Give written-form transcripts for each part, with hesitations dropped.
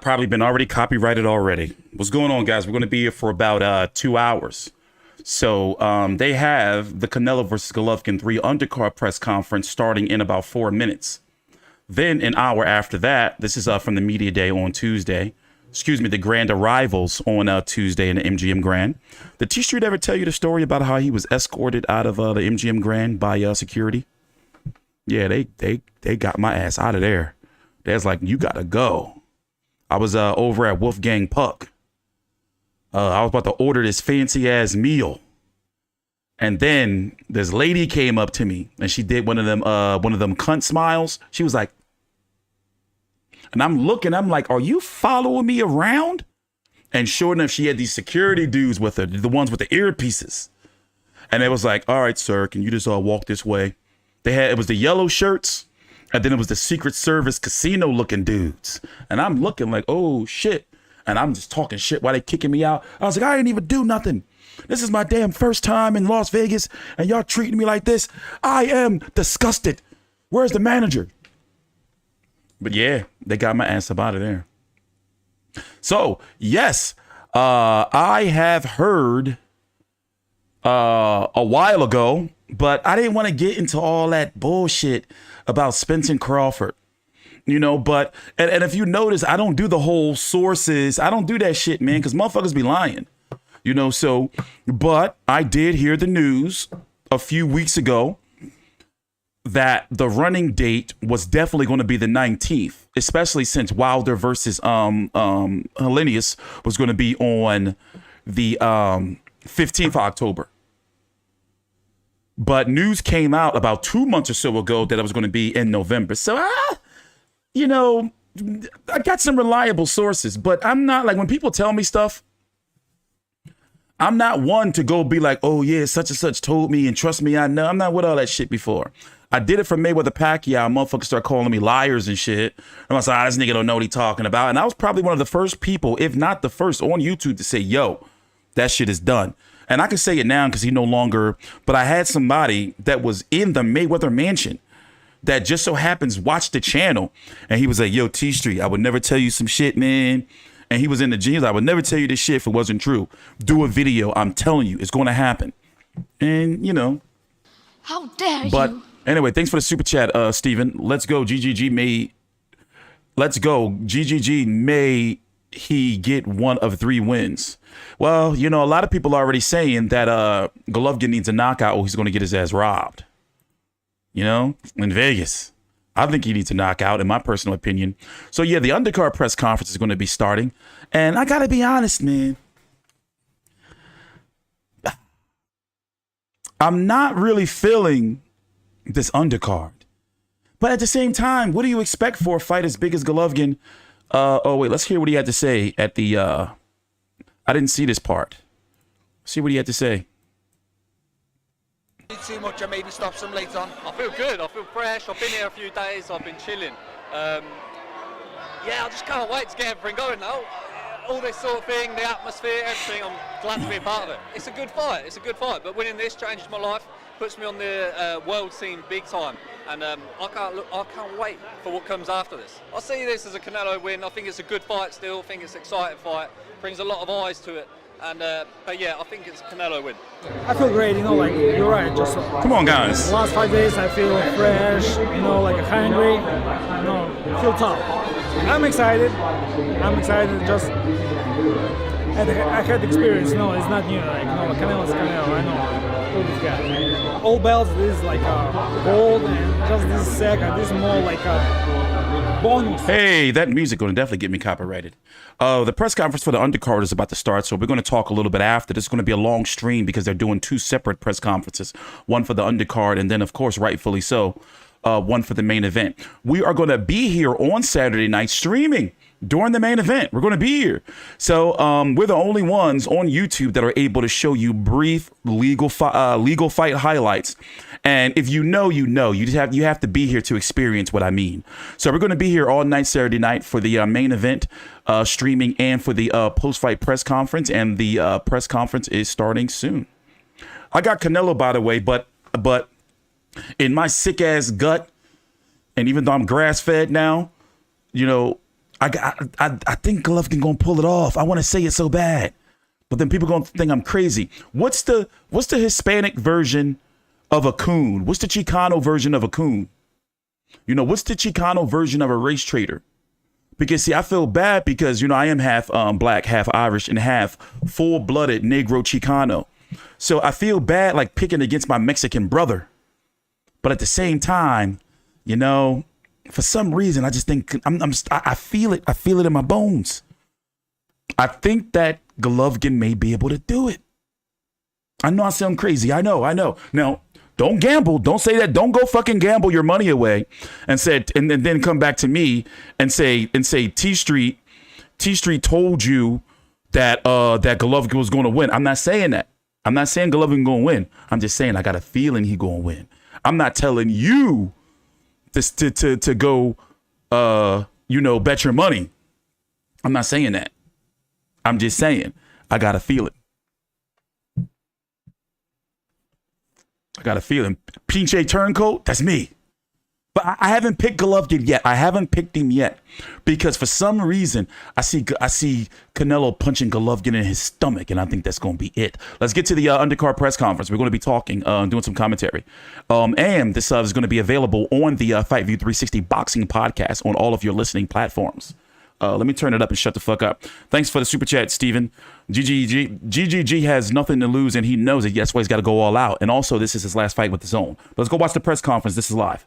probably been already copyrighted already. What's going on, guys? We're going to be here for about 2 hours. So they have the Canelo versus Golovkin 3 undercard press conference starting in about 4 minutes. Then an hour after that, this is from the media day on Tuesday. Excuse me, the grand arrivals on Tuesday in the MGM Grand. Did T Street ever tell you the story about how he was escorted out of the MGM Grand by security? Yeah, they got my ass out of there. They was like, you gotta go. I was over at Wolfgang Puck. I was about to order this fancy ass meal. And then this lady came up to me and she did one of them cunt smiles. She was like, and I'm looking, I'm like, are you following me around? And sure enough, she had these security dudes with her, the ones with the earpieces. And it was like, all right, sir, can you just walk this way? It was the yellow shirts, and then it was the Secret Service casino looking dudes. And I'm looking like, oh shit. And I'm just talking shit while they kicking me out. I was like, I didn't even do nothing. This is my damn first time in Las Vegas, and y'all treating me like this. I am disgusted. Where's the manager? But yeah, they got my ass up out of there. So, yes, I have heard a while ago, but I didn't want to get into all that bullshit about Spencer Crawford. You know, but, and if you notice, I don't do the whole sources. I don't do that shit, man, because motherfuckers be lying. You know, so, but I did hear the news a few weeks ago that the running date was definitely going to be the 19th, especially since Wilder versus Helenius was going to be on the 15th of October. But news came out about 2 months or so ago that it was going to be in November. So, you know, I got some reliable sources, but I'm not like, when people tell me stuff, I'm not one to go be like, oh yeah, such and such told me and trust me, I know. I'm not with all that shit before. I did it for Mayweather Pacquiao. Motherfuckers start calling me liars and shit. I'm like, this nigga don't know what he talking about. And I was probably one of the first people, if not the first, on YouTube to say, yo, that shit is done. And I can say it now because he no longer, but I had somebody that was in the Mayweather mansion that just so happens watched the channel. And he was like, yo, T Street, I would never tell you some shit, man. And he was in the jeans. I would never tell you this shit if it wasn't true. Do a video. I'm telling you, it's going to happen. And, you know. How dare but you? Anyway, thanks for the super chat, Steven. Let's go. GGG may. Let's go. GGG may he get one of 3 wins. Well, you know, a lot of people are already saying that Golovkin needs a knockout or he's going to get his ass robbed. You know, in Vegas. I think he needs a knockout, in my personal opinion. So, yeah, the undercard press conference is going to be starting. And I got to be honest, man. I'm not really feeling this undercard. But at the same time, what do you expect for a fight as big as Golovkin? Oh, wait, let's hear what he had to say at the... I didn't see this part. See what he had to say. Too much, I maybe stop some later on. I feel good, I feel fresh, I've been here a few days, I've been chilling. Yeah, I just can't wait to get everything going now. All this sort of thing, the atmosphere, everything, I'm glad to be a part of it. It's a good fight, but winning this changes my life, puts me on the world scene big time. And I can't wait for what comes after this. I see this as a Canelo win, I think it's a good fight still, I think it's an exciting fight, brings a lot of eyes to it. And but yeah, I think it's a Canelo win. I feel great, you know, like you're right. Just come on, guys. The last 5 days, I feel fresh, you know, like hungry, you know, feel tough. I'm excited. Just I had experience. You know, it's not new. Like, you know, Canelo's Canelo. I know all these guys. All belts is like gold, and just this second, this is more like a bonus. Hey, that music going to definitely get me copyrighted. The press conference for the undercard is about to start, so we're going to talk a little bit after. This is going to be a long stream because they're doing 2 separate press conferences, one for the undercard and then, of course, rightfully so, one for the main event. We are going to be here on Saturday night streaming during the main event. We're going to be here. So we're the only ones on YouTube that are able to show you brief legal fight highlights. And if you know, you know. You have to be here to experience what I mean. So we're going to be here all night Saturday night for the main event streaming and for the post-fight press conference. And the press conference is starting soon. I got Canelo, by the way, but in my sick ass gut, and even though I'm grass-fed now, you know, I think Golovkin gonna pull it off. I want to say it so bad, but then people gonna think I'm crazy. What's the Hispanic version of a coon? What's the Chicano version of a coon? You know, what's the Chicano version of a race trader? Because see, I feel bad because, you know, I am half black, half Irish, and half full-blooded Negro Chicano. So I feel bad like picking against my Mexican brother. But at the same time, you know, for some reason, I just think I feel it. I feel it in my bones. I think that Golovkin may be able to do it. I know I sound crazy. I know. Now, don't gamble. Don't say that. Don't go fucking gamble your money away and then come back to me and say T Street told you that that Golovkin was going to win. I'm not saying that. I'm not saying Golovkin going to win. I'm just saying I got a feeling he going to win. I'm not telling you to go you know, bet your money. I'm not saying that. I'm just saying I got a feeling. I got a feeling. Pinche Turncoat, that's me. But I haven't picked Golovkin yet. I haven't picked him yet because for some reason I see Canelo punching Golovkin in his stomach, and I think that's going to be it. Let's get to the undercard press conference. We're going to be talking, doing some commentary, and this is going to be available on the Fight View 360 Boxing Podcast on all of your listening platforms. Let me turn it up and shut the fuck up. Thanks for the super chat, Steven. GGG has nothing to lose, and he knows it. That's why he's got to go all out. And also, this is his last fight with his own. Let's go watch the press conference. This is live.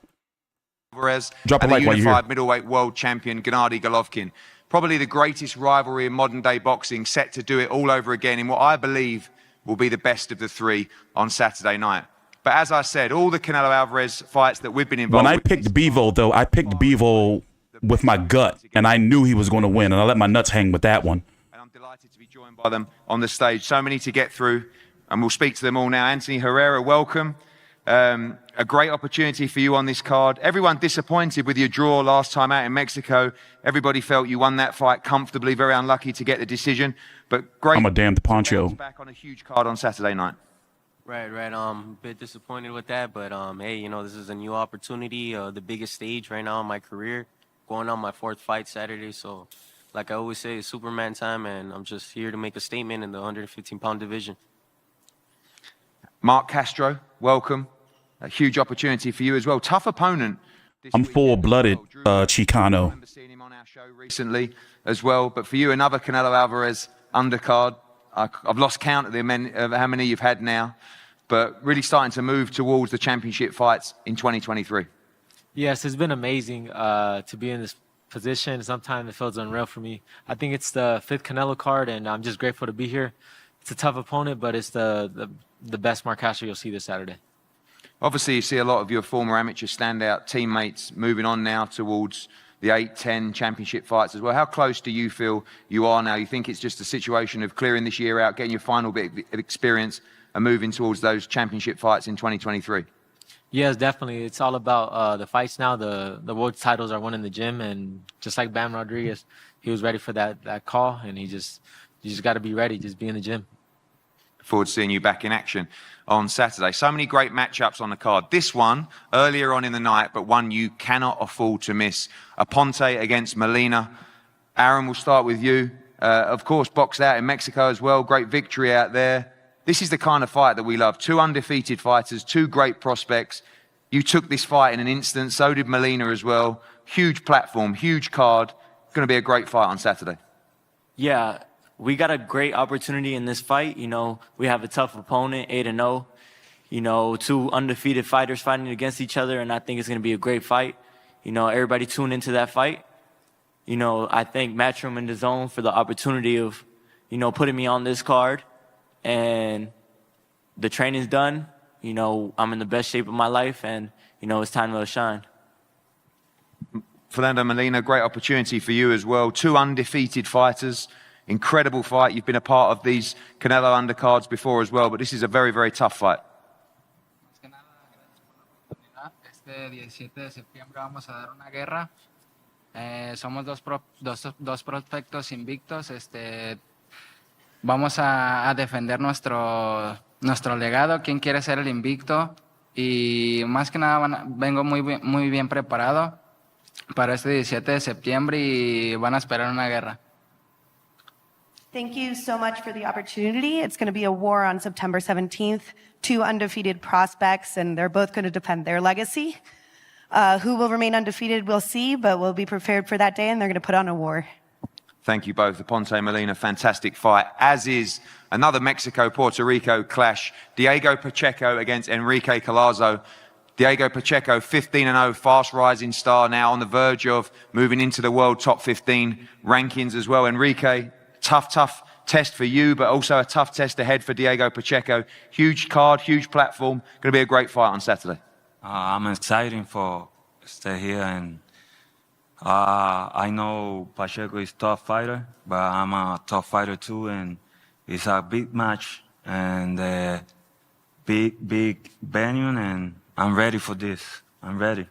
Drop a like while you're here. Unified middleweight world champion Gennady Golovkin. Probably the greatest rivalry in modern day boxing, set to do it all over again in what I believe will be the best of the three on Saturday night. But as I said, all the Canelo Alvarez fights that we've been involved with. When I picked Bevo, though, I picked Bevo with my gut, and I knew he was going to win, and I let my nuts hang with that one. And I'm delighted to be joined by them on the stage. So many to get through, and we'll speak to them all now. Anthony Herrera, welcome. A great opportunity for you on this card. Everyone disappointed with your draw last time out in Mexico. Everybody felt you won that fight comfortably. Very unlucky to get the decision, but great. I'm a damned poncho. Back on a huge card on Saturday night. Right. A bit disappointed with that, but hey, you know, this is a new opportunity, the biggest stage right now in my career, going on my 4th fight Saturday. So, like I always say, it's Superman time, and I'm just here to make a statement in the 115-pound division. Mark Castro, welcome. A huge opportunity for you as well. Tough opponent. I'm full-blooded Chicano. I remember seeing him on our show recently as well. But for you, another Canelo Alvarez undercard. I've lost count of how many you've had now, but really starting to move towards the championship fights in 2023. Yes, it's been amazing to be in this position. Sometimes it feels unreal for me. I think it's the 5th Canelo card, and I'm just grateful to be here. It's a tough opponent, but it's the best Mark Castro you'll see this Saturday. Obviously, you see a lot of your former amateur standout teammates moving on now towards the 8-10 championship fights as well. How close do you feel you are now? You think it's just a situation of clearing this year out, getting your final bit of experience, and moving towards those championship fights in 2023? Yes, definitely. It's all about the fights now. The world titles are won in the gym, and just like Bam Rodriguez, he was ready for that call, and you just got to be ready. Just be in the gym. Forward to seeing you back in action on Saturday. So many great matchups on the card. This one earlier on in the night, but one you cannot afford to miss. Aponte against Molina. Aaron, we'll start with you. Of course, boxed out in Mexico as well. Great victory out there. This is the kind of fight that we love. 2 undefeated fighters, 2 great prospects. You took this fight in an instant. So did Molina as well. Huge platform, huge card. Going to be a great fight on Saturday. Yeah. We got a great opportunity in this fight. You know, we have a tough opponent, 8-0. You know, 2 undefeated fighters fighting against each other, and I think it's going to be a great fight. You know, everybody tune into that fight. You know, I thank Matchroom and DAZN for the opportunity of, you know, putting me on this card. And the training's done. You know, I'm in the best shape of my life, and, you know, it's time to shine. Fernando Molina, great opportunity for you as well. 2 undefeated fighters. Incredible fight. You've been a part of these Canelo undercards before as well, but this is a very, very tough fight. Este 17 de septiembre vamos a dar una guerra. Somos dos prospectos invictos. Vamos a defender nuestro legado. ¿Quién quiere ser el invicto? Y más que nada vengo muy bien preparado. para este 17 de septiembre y van a esperar una guerra. Thank you so much for the opportunity. It's going to be a war on September 17th. Two undefeated prospects, and they're both going to defend their legacy. Who will remain undefeated, we'll see, but we'll be prepared for that day, and they're going to put on a war. Thank you both. The Ponte Molina, fantastic fight, as is another Mexico-Puerto Rico clash. Diego Pacheco against Enrique Collazo. Diego Pacheco, 15-0, fast-rising star, now on the verge of moving into the world top 15 rankings as well. Enrique, tough test for you, but also a tough test ahead for Diego Pacheco. Huge card, huge platform. Going to be a great fight on Saturday. I'm excited for stay here, and I know Pacheco is a tough fighter, but I'm a tough fighter too, and it's a big match and big venue, and I'm ready for this. I'm ready.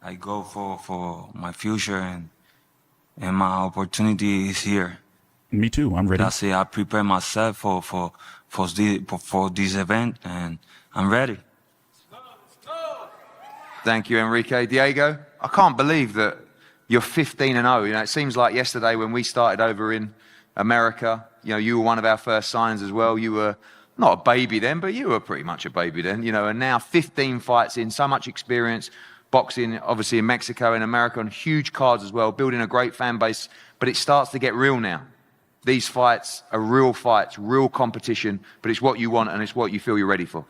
I go for my future, and my opportunity is here. Me too. I'm ready. That's it. I prepare myself for this event, and I'm ready. Thank you, Enrique. Diego, I can't believe that you're 15-0. You know, it seems like yesterday when we started over in America, you know, you were one of our first signings as well. You were not a baby then, but you were pretty much a baby then, you know, and now 15 fights in, so much experience, boxing, obviously in Mexico and America, on huge cards as well, building a great fan base, but it starts to get real now. These fights are real fights, real competition, but it's what you want and it's what you feel you're ready for.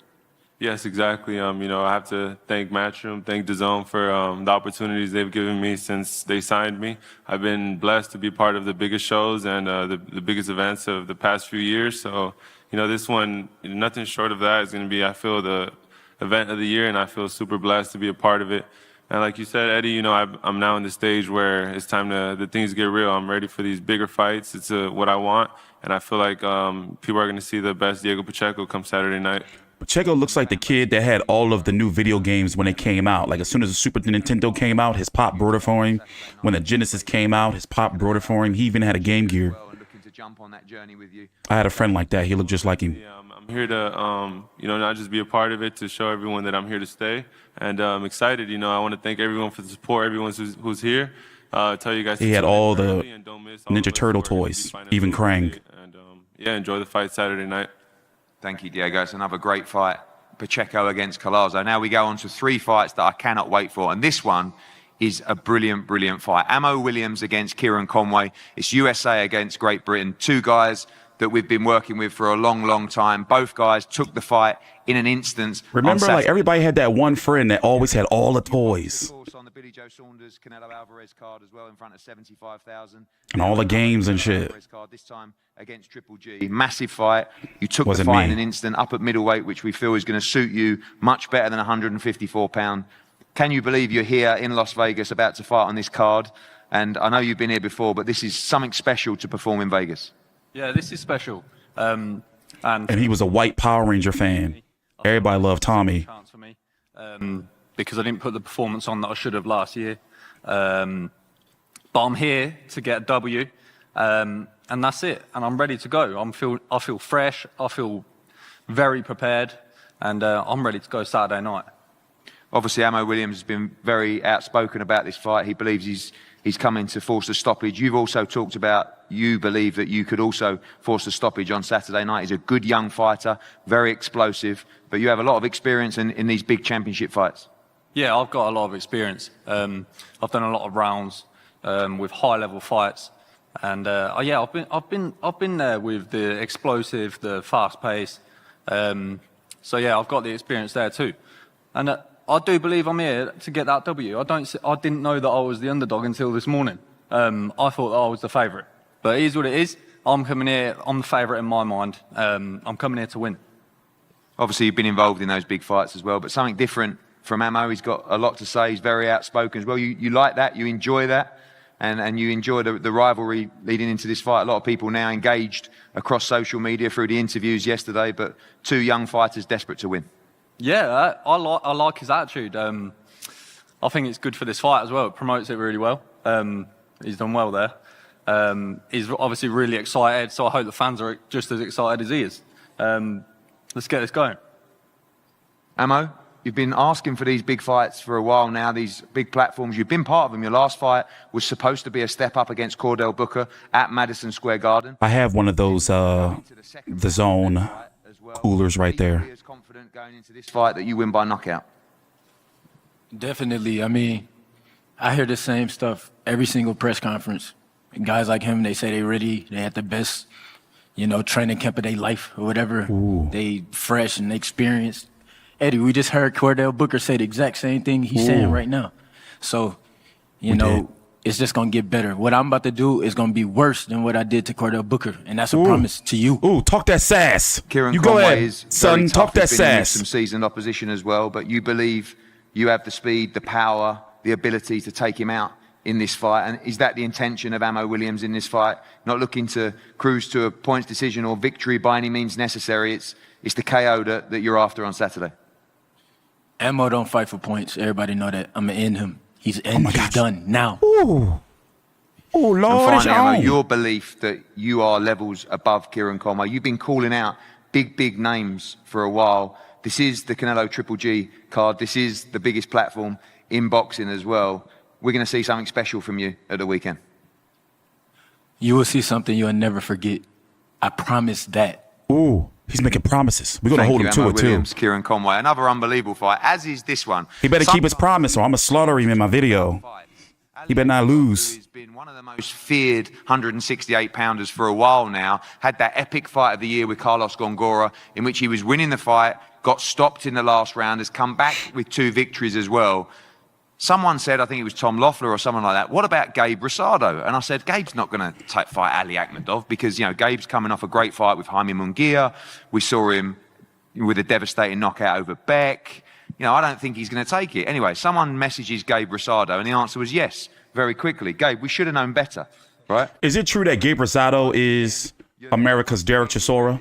Yes, exactly. You know, I have to thank Matchroom, thank DAZN for the opportunities they've given me since they signed me. I've been blessed to be part of the biggest shows and the biggest events of the past few years. So, you know, this one, nothing short of that is going to be, I feel, the event of the year, and I feel super blessed to be a part of it. And like you said, Eddie, you know, I'm now in the stage where it's time the things get real. I'm ready for these bigger fights. It's what I want, and I feel like people are going to see the best Diego Pacheco come Saturday night. Pacheco looks like the kid that had all of the new video games when they came out. Like as soon as the Super Nintendo came out, his pop brought it for him. When the Genesis came out, his pop brought it for him. He even had a Game Gear. I had a friend like that. He looked just like him. Yeah, I'm here to, you know, not just be a part of it, to show everyone that I'm here to stay. And I'm excited. You know, I want to thank everyone for the support, everyone who's here. Tell you guys. He had all the Ninja Turtle toys, even Krang. And yeah, enjoy the fight Saturday night. Thank you, Diego. It's another great fight. Pacheco against Collazo. Now we go on to three fights that I cannot wait for. And this one is a brilliant, brilliant fight. Ammo Williams against Kieran Conway. It's USA against Great Britain. Two guys that we've been working with for a long, long time. Both guys took the fight in an instant. Remember, like everybody had that one friend that always had all the toys. On the Billy Joe Saunders, Canelo Alvarez card as well, in front of 75,000. And all the games and shit. This time against Triple G. Massive fight. You took the fight in an instant, up at middleweight, which we feel is going to suit you much better than 154 pound. Can you believe you're here in Las Vegas about to fight on this card? And I know you've been here before, but this is something special to perform in Vegas. Yeah, this is special. And he was a white Power Ranger fan. Everybody loved Tommy. Chance for me, because I didn't put the performance on that I should have last year. But I'm here to get a W, and that's it. And I'm ready to go. I feel fresh. I feel very prepared, and I'm ready to go Saturday night. Obviously, Ammo Williams has been very outspoken about this fight. He believes he's coming to force a stoppage. You've also talked about you believe that you could also force a stoppage on Saturday night. He's a good young fighter, very explosive, but you have a lot of experience in these big championship fights. Yeah, I've got a lot of experience. I've done a lot of rounds with high-level fights, and yeah, I've been there with the explosive, the fast pace. So yeah, I've got the experience there too, and I do believe I'm here to get that W. I didn't know that I was the underdog until this morning. I thought that I was the favourite. But it is what it is. I'm coming here, I'm the favourite in my mind. I'm coming here to win. Obviously, you've been involved in those big fights as well, but something different from Ammo. He's got a lot to say. He's very outspoken as well. You like that, you enjoy that, and you enjoy the rivalry leading into this fight. A lot of people now engaged across social media through the interviews yesterday, but two young fighters desperate to win. Yeah, I like his attitude. I think it's good for this fight as well. It promotes it really well. He's done well there. He's obviously really excited, so I hope the fans are just as excited as he is. Let's get this going. Ammo, You've been asking for these big fights for a while now, these big platforms. You've been part of them. Your last fight was supposed to be a step up against Cordell Booker at Madison Square Garden. I have one of those the zone coolers right there. Are you as confident going into this fight that you win by knockout? Definitely. I mean, I hear the same stuff every single press conference. And guys like him, they say they ready, they had the best, you know, training camp of their life or whatever. Ooh. They fresh and experienced. Eddie, we just heard Cordell Booker say the exact same thing he's saying right now. So, you know, it's just going to get better. What I'm about to do is going to be worse than what I did to Cordell Booker. And that's a promise to you. Ooh, talk that sass. Kieran you Conway go ahead, is son. Talk that sass. Some seasoned opposition as well, but you believe you have the speed, the power, the ability to take him out in this fight. And is that the intention of Ammo Williams in this fight? Not looking to cruise to a points decision or victory by any means necessary. It's the KO that you're after on Saturday. Ammo don't fight for points. Everybody know that. I'm going to end him. He's done now. Ooh. Oh, Lord. And finally, Ammo, your belief that you are levels above Kieran Conway. You've been calling out big names for a while. This is the Canelo Triple G card. This is the biggest platform in boxing as well. We're going to see something special from you at the weekend. You will see something you'll never forget. I promise that. Ooh. He's making promises. We're going to hold him to it, Williams, too. Kieran Conway, another unbelievable fight, as is this one. He better keep his promise or I'm going to slaughter him in my video. He better not lose. He's been one of the most feared 168-pounders for a while now. Had that epic fight of the year with Carlos Gongora, in which he was winning the fight, got stopped in the last round, has come back with 2 victories as well. Someone said, I think it was Tom Loeffler or someone like that, what about Gabe Rosado? And I said, Gabe's not going to fight Ali Akhmadov because, you know, Gabe's coming off a great fight with Jaime Munguia. We saw him with a devastating knockout over Beck. You know, I don't think he's going to take it. Anyway, someone messages Gabe Rosado and the answer was yes, very quickly. Gabe, we should have known better, right? Is it true that Gabe Rosado is America's Derek Chisora?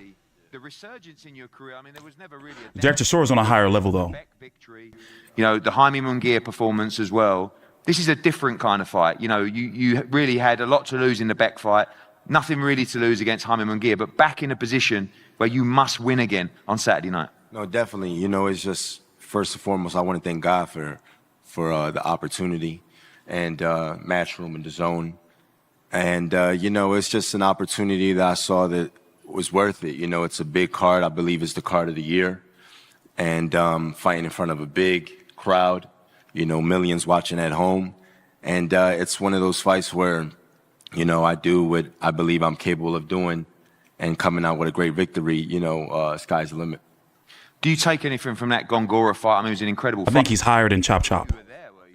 The resurgence in your career, I mean, there was never really a Derek Chisora's on a higher level, though. Victory. You know, the Jaime Munguia performance as well. This is a different kind of fight. You know, you really had a lot to lose in the Beck fight. Nothing really to lose against Jaime Munguia, but back in a position where you must win again on Saturday night. No, definitely. You know, it's just, first and foremost, I want to thank God for the opportunity and Matchroom and the Zone. And, you know, it's just an opportunity that I saw that was worth it. You know, it's a big card. I believe it's the card of the year. And fighting in front of a big crowd, you know, millions watching at home. And it's one of those fights where, you know, I do what I believe I'm capable of doing and coming out with a great victory, you know, sky's the limit. Do you take anything from that Gongora fight? I mean, it was an incredible fight. I think he's higher than Chop Chop.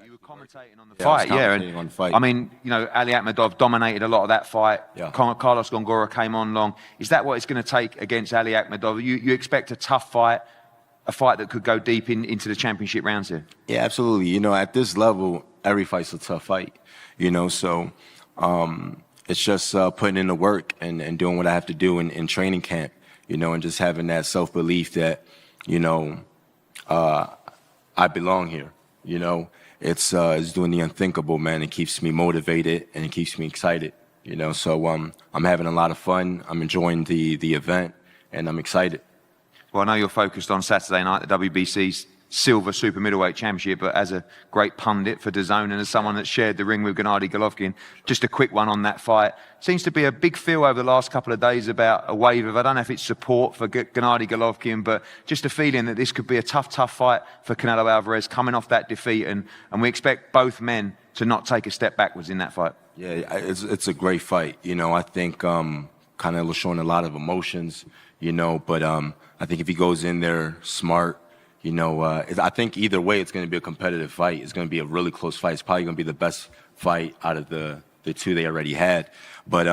You were commentating on the fight, yeah. And, I mean, you know, Ali Akhmadov dominated a lot of that fight. Yeah. Carlos Gongora came on long. Is that what it's going to take against Ali Akhmadov? You expect a tough fight, a fight that could go deep into the championship rounds here? Yeah, absolutely. You know, at this level, every fight's a tough fight, you know, so it's just putting in the work and doing what I have to do in training camp, you know, and just having that self-belief that, you know, I belong here, you know. It's doing the unthinkable, man. It keeps me motivated and it keeps me excited, you know. So I'm having a lot of fun. I'm enjoying the event and I'm excited. Well, I know you're focused on Saturday night, the WBC's Silver Super Middleweight Championship, but as a great pundit for DAZN and as someone that shared the ring with Gennady Golovkin, just a quick one on that fight. Seems to be a big feel over the last couple of days about a wave of, I don't know if it's support for Gennady Golovkin, but just a feeling that this could be a tough fight for Canelo Alvarez coming off that defeat, and we expect both men to not take a step backwards in that fight. Yeah, it's a great fight. You know, I think Canelo's showing a lot of emotions, you know, but I think if he goes in there smart, you know, I think either way it's going to be a competitive fight. It's going to be a really close fight. It's probably going to be the best fight out of the two they already had. But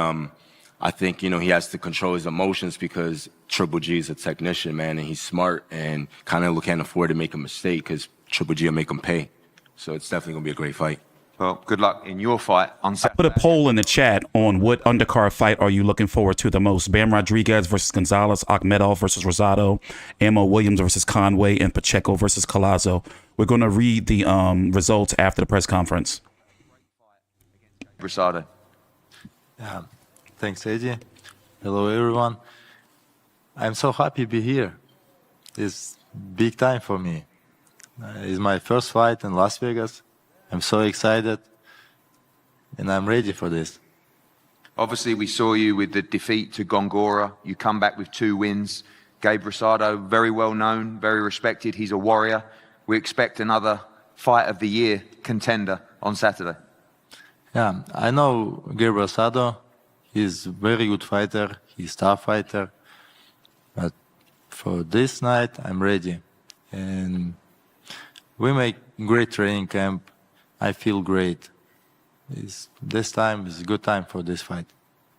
I think, you know, he has to control his emotions because Triple G is a technician, man, and he's smart, and Canelo can't afford to make a mistake because Triple G will make him pay. So it's definitely going to be a great fight. Well, good luck in your fight on Saturday. I put a poll in the chat on what undercard fight are you looking forward to the most. Bam Rodriguez versus Gonzalez, Akhmadov versus Rosado, Ammo Williams versus Conway, and Pacheco versus Collazo. We're going to read the results after the press conference. Rosado. Yeah, thanks, Eddie. Hello, everyone. I'm so happy to be here. It's big time for me. It's my first fight in Las Vegas. I'm so excited, and I'm ready for this. Obviously, we saw you with the defeat to Gongora. You come back with 2 wins. Gabe Rosado, very well known, very respected. He's a warrior. We expect another fight of the year contender on Saturday. Yeah, I know Gabe Rosado. He's a very good fighter. He's a tough fighter. But for this night, I'm ready. And we make great training camp. I feel great. This time is a good time for this fight.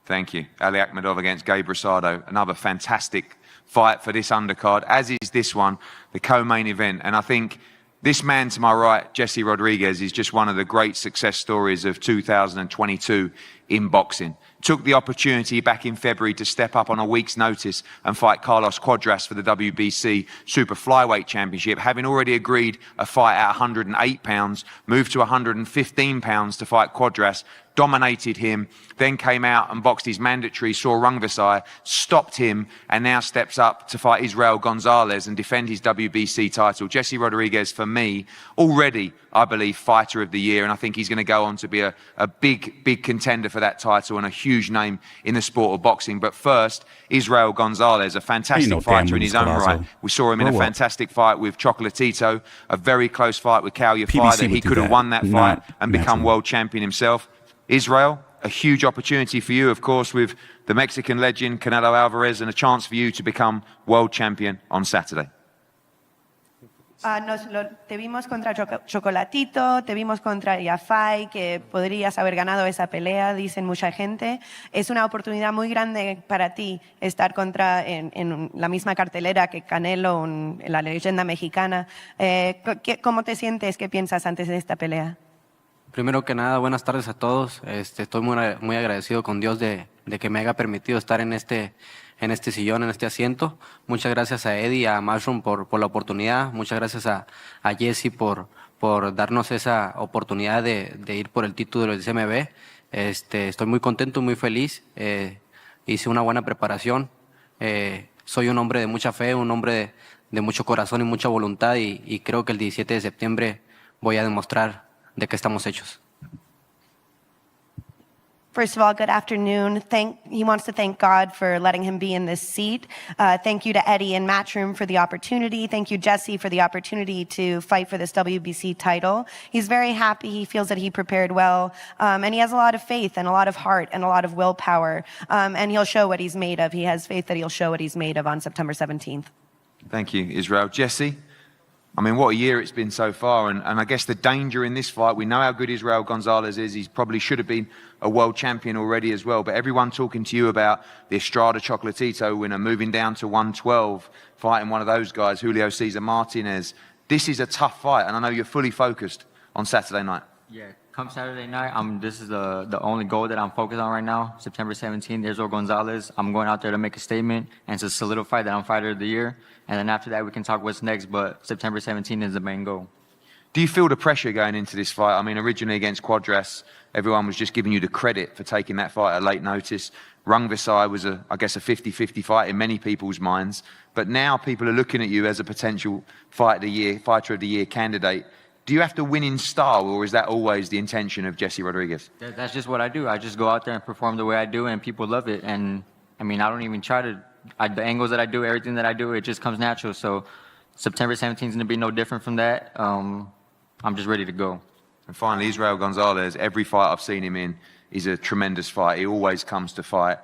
Thank you. Ali Akhmadov against Gabe Rosado. Another fantastic fight for this undercard, as is this one, the co-main event. And I think this man to my right, Jesse Rodriguez, is just one of the great success stories of 2022 in boxing. Took the opportunity back in February to step up on a week's notice and fight Carlos Cuadras for the WBC Super Flyweight Championship, having already agreed a fight at 108 pounds, moved to 115 pounds to fight Cuadras, dominated him, then came out and boxed his mandatory, saw Rungvisai, stopped him, and now steps up to fight Israel Gonzalez and defend his WBC title. Jesse Rodriguez, for me, already, I believe, fighter of the year, and I think he's going to go on to be a big contender for that title and a huge name in the sport of boxing. But first, Israel Gonzalez, a fantastic fighter in his own right. We saw him in a fantastic fight with Chocolatito, a very close fight with Cal Yafai that he could have won that fight and become world champion himself. Israel, a huge opportunity for you, of course, with the Mexican legend Canelo Alvarez, and a chance for you to become world champion on Saturday. Te vimos contra Chocolatito, te vimos contra Yafai, que podrías haber ganado esa pelea, dicen mucha gente. Es una oportunidad muy grande para ti estar en la misma cartelera que Canelo, la leyenda mexicana. ¿Cómo te sientes? ¿Qué piensas antes de esta pelea? Primero que nada, buenas tardes a todos. Estoy muy agradecido con Dios de que me haya permitido estar en este sillón, en este asiento. Muchas gracias a Eddie y a Mushroom por la oportunidad. Muchas gracias a Jesse por darnos esa oportunidad de ir por el título del CMB. Estoy muy contento, muy feliz. Hice una buena preparación. Soy un hombre de mucha fe, un hombre de mucho corazón y mucha voluntad, y creo que el 17 de septiembre voy a demostrar de qué estamos hechos. First of all, good afternoon. He wants to thank God for letting him be in this seat. Thank you to Eddie and Matchroom for the opportunity. Thank you, Jesse, for the opportunity to fight for this WBC title. He's very happy. He feels that he prepared well. And he has a lot of faith and a lot of heart and a lot of willpower. And he'll show what he's made of. He has faith that he'll show what he's made of on September 17th. Thank you, Israel. Jesse? I mean, what a year it's been so far, and I guess the danger in this fight, we know how good Israel Gonzalez is. He probably should have been a world champion already as well, but everyone talking to you about the Estrada Chocolatito winner, moving down to 112, fighting one of those guys, Julio Cesar Martinez. This is a tough fight, and I know you're fully focused on Saturday night. Yeah, come Saturday night, this is the only goal that I'm focused on right now. September 17th, Israel Gonzalez. I'm going out there to make a statement and to solidify that I'm fighter of the year. And then after that, we can talk what's next, but September 17th is the main goal. Do you feel the pressure going into this fight? I mean, originally against Cuadras, everyone was just giving you the credit for taking that fight at late notice. Rungvisai was, I guess, a 50-50 fight in many people's minds. But now people are looking at you as a potential fighter of the year candidate. Do you have to win in style, or is that always the intention of Jesse Rodriguez? That's just what I do. I just go out there and perform the way I do, and people love it. And, I mean, I don't even try to... the angles that I do, everything that I do, it just comes natural. So September 17th is going to be no different from that. I'm just ready to go. And finally, Israel Gonzalez, every fight I've seen him in is a tremendous fight. He always comes to fight.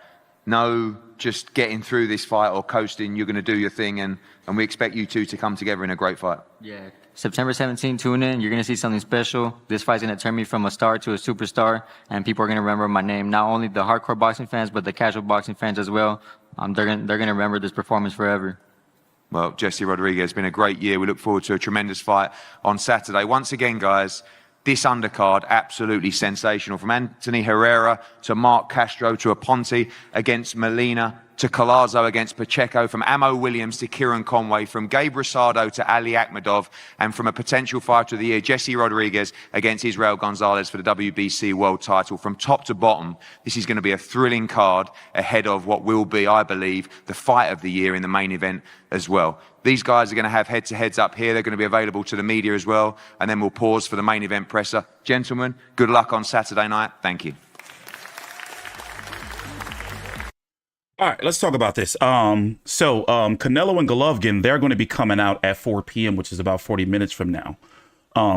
No just getting through this fight or coasting. You're going to do your thing, and we expect you two to come together in a great fight. Yeah. September 17th, tune in. You're going to see something special. This fight's going to turn me from a star to a superstar, and people are going to remember my name. Not only the hardcore boxing fans, but the casual boxing fans as well. They're going to remember this performance forever. Well, Jesse Rodriguez, it's been a great year. We look forward to a tremendous fight on Saturday. Once again, guys, this undercard, absolutely sensational. From Anthony Herrera to Mark Castro to Aponte against Molina, to Collazo against Pacheco, from Amo Williams to Kieran Conway, from Gabe Rosado to Ali Akhmadov, and from a potential fighter of the year, Jesse Rodriguez against Israel Gonzalez for the WBC world title. From top to bottom, this is going to be a thrilling card ahead of what will be, I believe, the fight of the year in the main event as well. These guys are going to have head-to-heads up here. They're going to be available to the media as well. And then we'll pause for the main event presser. Gentlemen, good luck on Saturday night. Thank you. All right, let's talk about this. Canelo and Golovkin, they're going to be coming out at 4 p.m., which is about 40 minutes from now,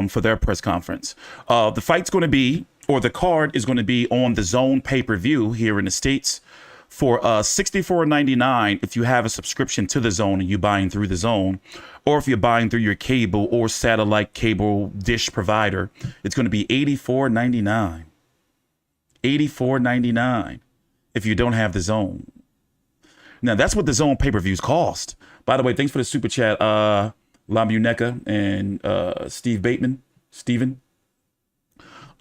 for their press conference. The fight's going to be, or the card is going to be on the Zone pay-per-view here in the States for $64.99 if you have a subscription to the Zone and you're buying through the Zone, or if you're buying through your cable or satellite cable dish provider, it's going to be $84.99. $84.99 if you don't have the Zone. Now, that's what the Zone pay-per-views cost. By the way, thanks for the super chat, Lamuneka and Steve Bateman. Steven.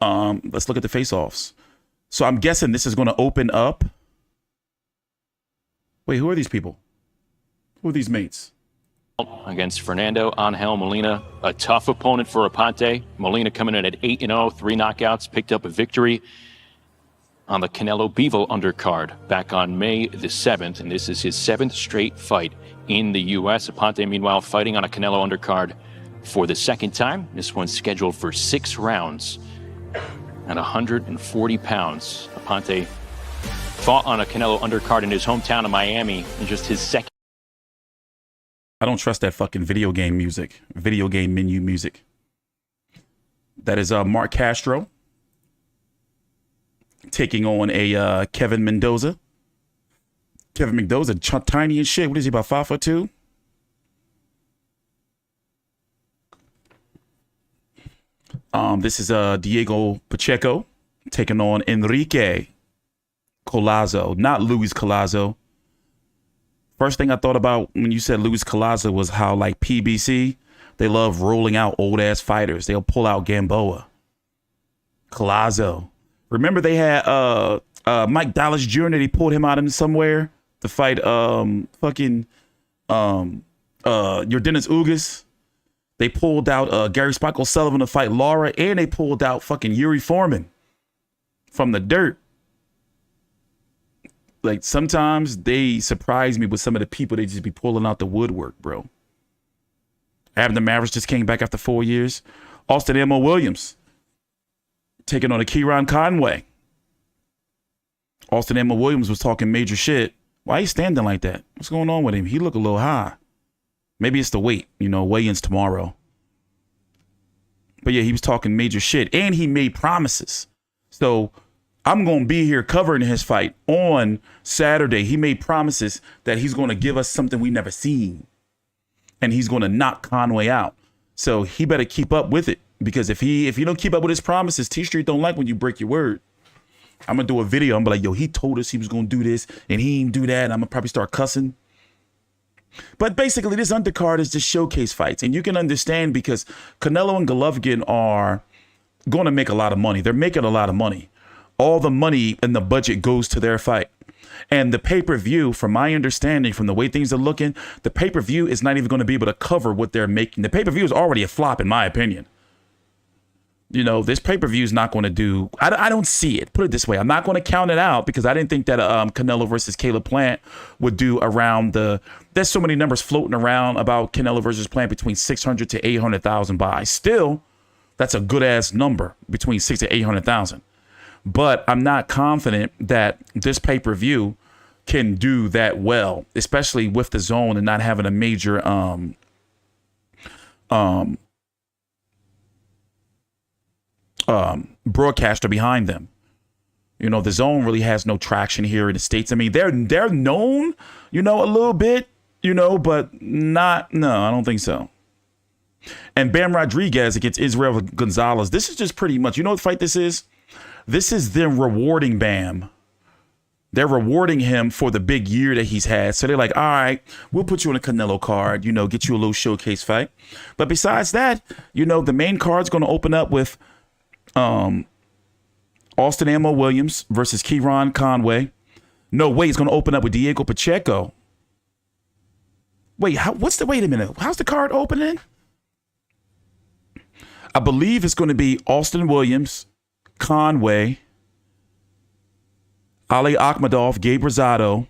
Let's look at the face-offs. So I'm guessing this is going to open up. Wait, who are these people? Who are these mates? Against Fernando, Angel Molina, a tough opponent for Aponte. Molina coming in at 8-0, 3 knockouts, picked up a victory on the Canelo Bevo undercard back on May the 7th, and this is his 7th straight fight in the U.S. Aponte, meanwhile, fighting on a Canelo undercard for the 2nd time. This one's scheduled for 6 rounds at 140 pounds. Aponte fought on a Canelo undercard in his hometown of Miami in just his 2nd. I don't trust that fucking video game music, video game menu music. That is Mark Castro taking on a Kevin Mendoza. Kevin Mendoza, tiny as shit. What is he, about 5'2"? This is Diego Pacheco taking on Enrique Collazo, not Luis Collazo. First thing I thought about when you said Luis Collazo was how, like, PBC, they love rolling out old ass fighters. They'll pull out Gamboa. Collazo. Remember they had Mike Dallas Jr. They pulled him out in somewhere to fight Yordenis Ugas. They pulled out Gary Spike O'Sullivan to fight Lara, and they pulled out fucking Yuri Foreman from the dirt. Like, sometimes they surprise me with some of the people they just be pulling out the woodwork, bro. Abner Mavericks just came back after 4 years. Austin Amo Williams taking on a Kieran Conway. Austin Amo Williams was talking major shit. Why he standing like that? What's going on with him? He look a little high. Maybe it's the weight, weigh-ins tomorrow. But yeah, he was talking major shit, and he made promises. So I'm going to be here covering his fight on Saturday. He made promises that he's going to give us something we never seen, and he's going to knock Conway out. So he better keep up with it, because if he don't keep up with his promises, T Street don't like when you break your word. I'm going to do a video. I'm going to be like, yo, he told us he was going to do this, and he didn't do that. And I'm going to probably start cussing. But basically, this undercard is just showcase fights. And you can understand, because Canelo and Golovkin are going to make a lot of money. They're making a lot of money. All the money in the budget goes to their fight. And the pay-per-view, from my understanding, from the way things are looking, the pay-per-view is not even going to be able to cover what they're making. The pay-per-view is already a flop, in my opinion. This pay-per-view is not going to do. I don't see it. Put it this way. I'm not going to count it out, because I didn't think that Canelo versus Caleb Plant would do around there's so many numbers floating around about Canelo versus Plant between 600 to 800,000 buys. Still, that's a good ass number, between 600 to 800,000. But I'm not confident that this pay-per-view can do that well, especially with the Zone and not having a major broadcaster behind them. The Zone really has no traction here in the States. I mean, they're known, a little bit, but not. No, I don't think so. And Bam Rodriguez against Israel Gonzalez. This is just pretty much, what fight this is? This is them rewarding Bam. They're rewarding him for the big year that he's had. So they're like, all right, we'll put you on a Canelo card, get you a little showcase fight. But besides that, the main card's going to open up with Austin Amo Williams versus Kieran Conway. No way, he's going to open up with Diego Pacheco. Wait, wait a minute. How's the card opening? I believe it's going to be Austin Williams, Conway, Ali Akhmadov, Gabe Rosado,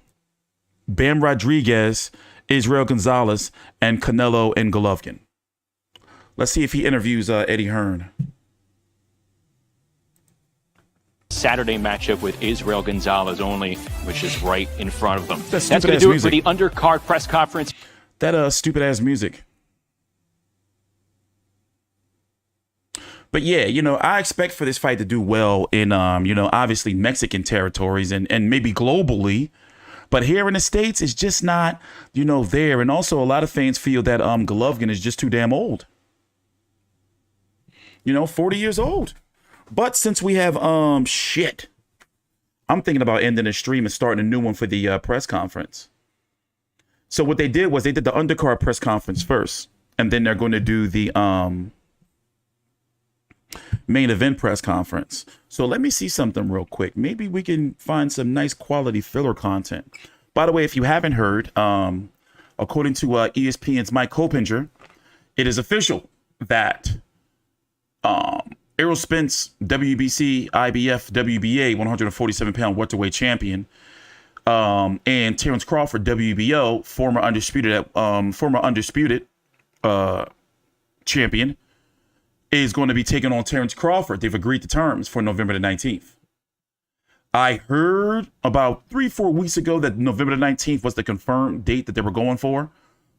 Bam Rodriguez, Israel Gonzalez, and Canelo and Golovkin. Let's see if he interviews Eddie Hearn. Saturday matchup with Israel Gonzalez only, which is right in front of them. That's going to do it for the undercard press conference. That stupid ass music. But yeah, you know, I expect for this fight to do well in, you know, obviously Mexican territories and maybe globally. But here in the States, it's just not, you know, there. And also a lot of fans feel that Golovkin is just too damn old. You know, 40 years old. But since we have, shit, I'm thinking about ending the stream and starting a new one for the press conference. So what they did was they did the undercard press conference first. And then they're going to do the main event press conference. So let me see something real quick. Maybe we can find some nice quality filler content. By the way, if you haven't heard, according to ESPN's Mike Coppinger, it is official that Errol Spence, WBC, IBF, WBA, 147-pound welterweight champion, and Terrence Crawford, WBO, former undisputed champion, is going to be taking on Terrence Crawford. They've agreed to terms for November the 19th. I heard about 3-4 weeks ago that November the 19th was the confirmed date that they were going for.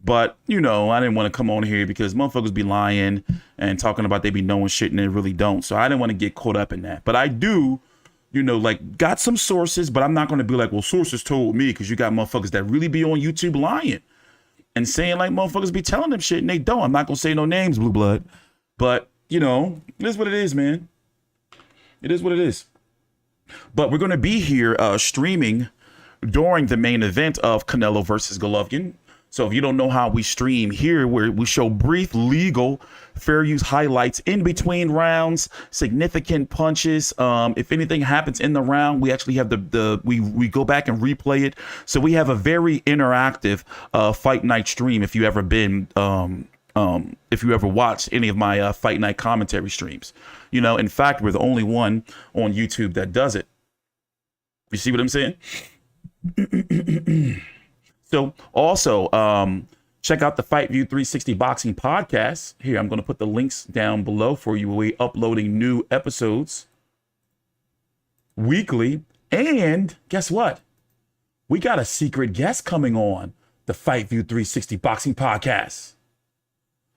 But, you know, I didn't want to come on here because motherfuckers be lying and talking about they be knowing shit and they really don't. So I didn't want to get caught up in that. But I do, you know, like, got some sources, but I'm not going to be like, well, sources told me, because you got motherfuckers that really be on YouTube lying and saying like motherfuckers be telling them shit and they don't. I'm not going to say no names, Blue Blood. But, you know, it is what it is, man. It is what it is. But we're going to be here streaming during the main event of Canelo versus Golovkin. So if you don't know how we stream here, where we show brief legal fair use highlights in between rounds, significant punches. If anything happens in the round, we actually have we go back and replay it. So we have a very interactive fight night stream. If you ever been if you ever watched any of my fight night commentary streams, you know, in fact, we're the only one on YouTube that does it. You see what I'm saying? So also, check out the Fight View 360 Boxing Podcast. Here, I'm going to put the links down below for you. We're uploading new episodes weekly. And guess what? We got a secret guest coming on the Fight View 360 Boxing Podcast.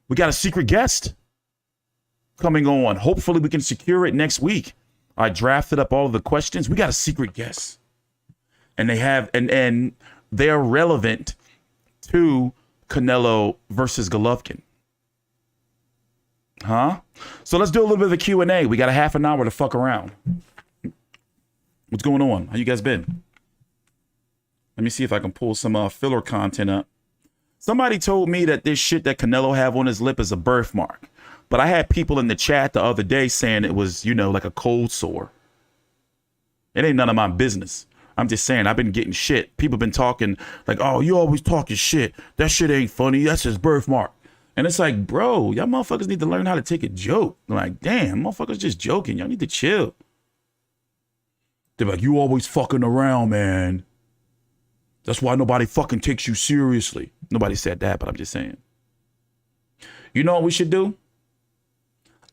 We got a secret guest coming on. Hopefully we can secure it next week. I drafted up all of the questions. We got a secret guest. And they have, and they're relevant to Canelo versus Golovkin. Huh? So let's do a little bit of a Q&A. We got a half an hour to fuck around. What's going on? How you guys been? Let me see if I can pull some filler content up. Somebody told me that this shit that Canelo have on his lip is a birthmark. But I had people in the chat the other day saying it was, you know, like a cold sore. It ain't none of my business. I'm just saying, I've been getting shit. People been talking like, oh, you always talking shit. That shit ain't funny. That's his birthmark. And it's like, bro, y'all motherfuckers need to learn how to take a joke. I'm like, damn, motherfuckers just joking. Y'all need to chill. They're like, you always fucking around, man. That's why nobody fucking takes you seriously. Nobody said that, but I'm just saying. You know what we should do?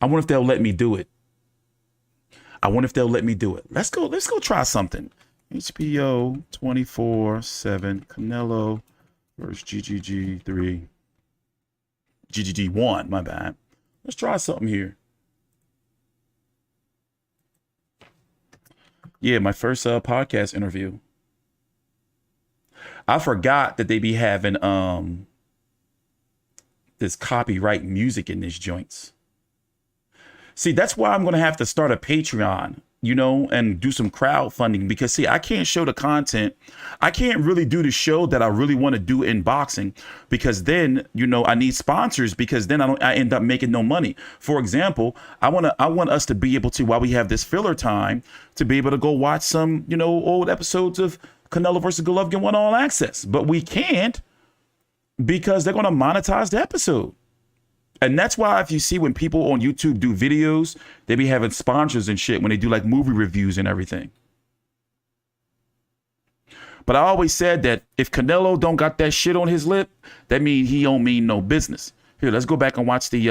I wonder if they'll let me do it. Let's go try something. HBO 24/7 Canelo versus GGG 3. GGG 1, my bad. Let's try something here. Yeah, my first podcast interview. I forgot that they be having this copyright music in these joints. See, that's why I'm gonna have to start a Patreon, you know, and do some crowdfunding, because see, I can't show the content. I can't really do the show that I really want to do in boxing, because then, you know, I need sponsors, because then I end up making no money. For example, I want us to be able to, while we have this filler time, to be able to go watch some, you know, old episodes of Canelo versus Golovkin won all access, but we can't because they're going to monetize the episode. And that's why if you see when people on YouTube do videos, they be having sponsors and shit when they do like movie reviews and everything. But I always said that if Canelo don't got that shit on his lip, that means he don't mean no business. Here, let's go back and watch the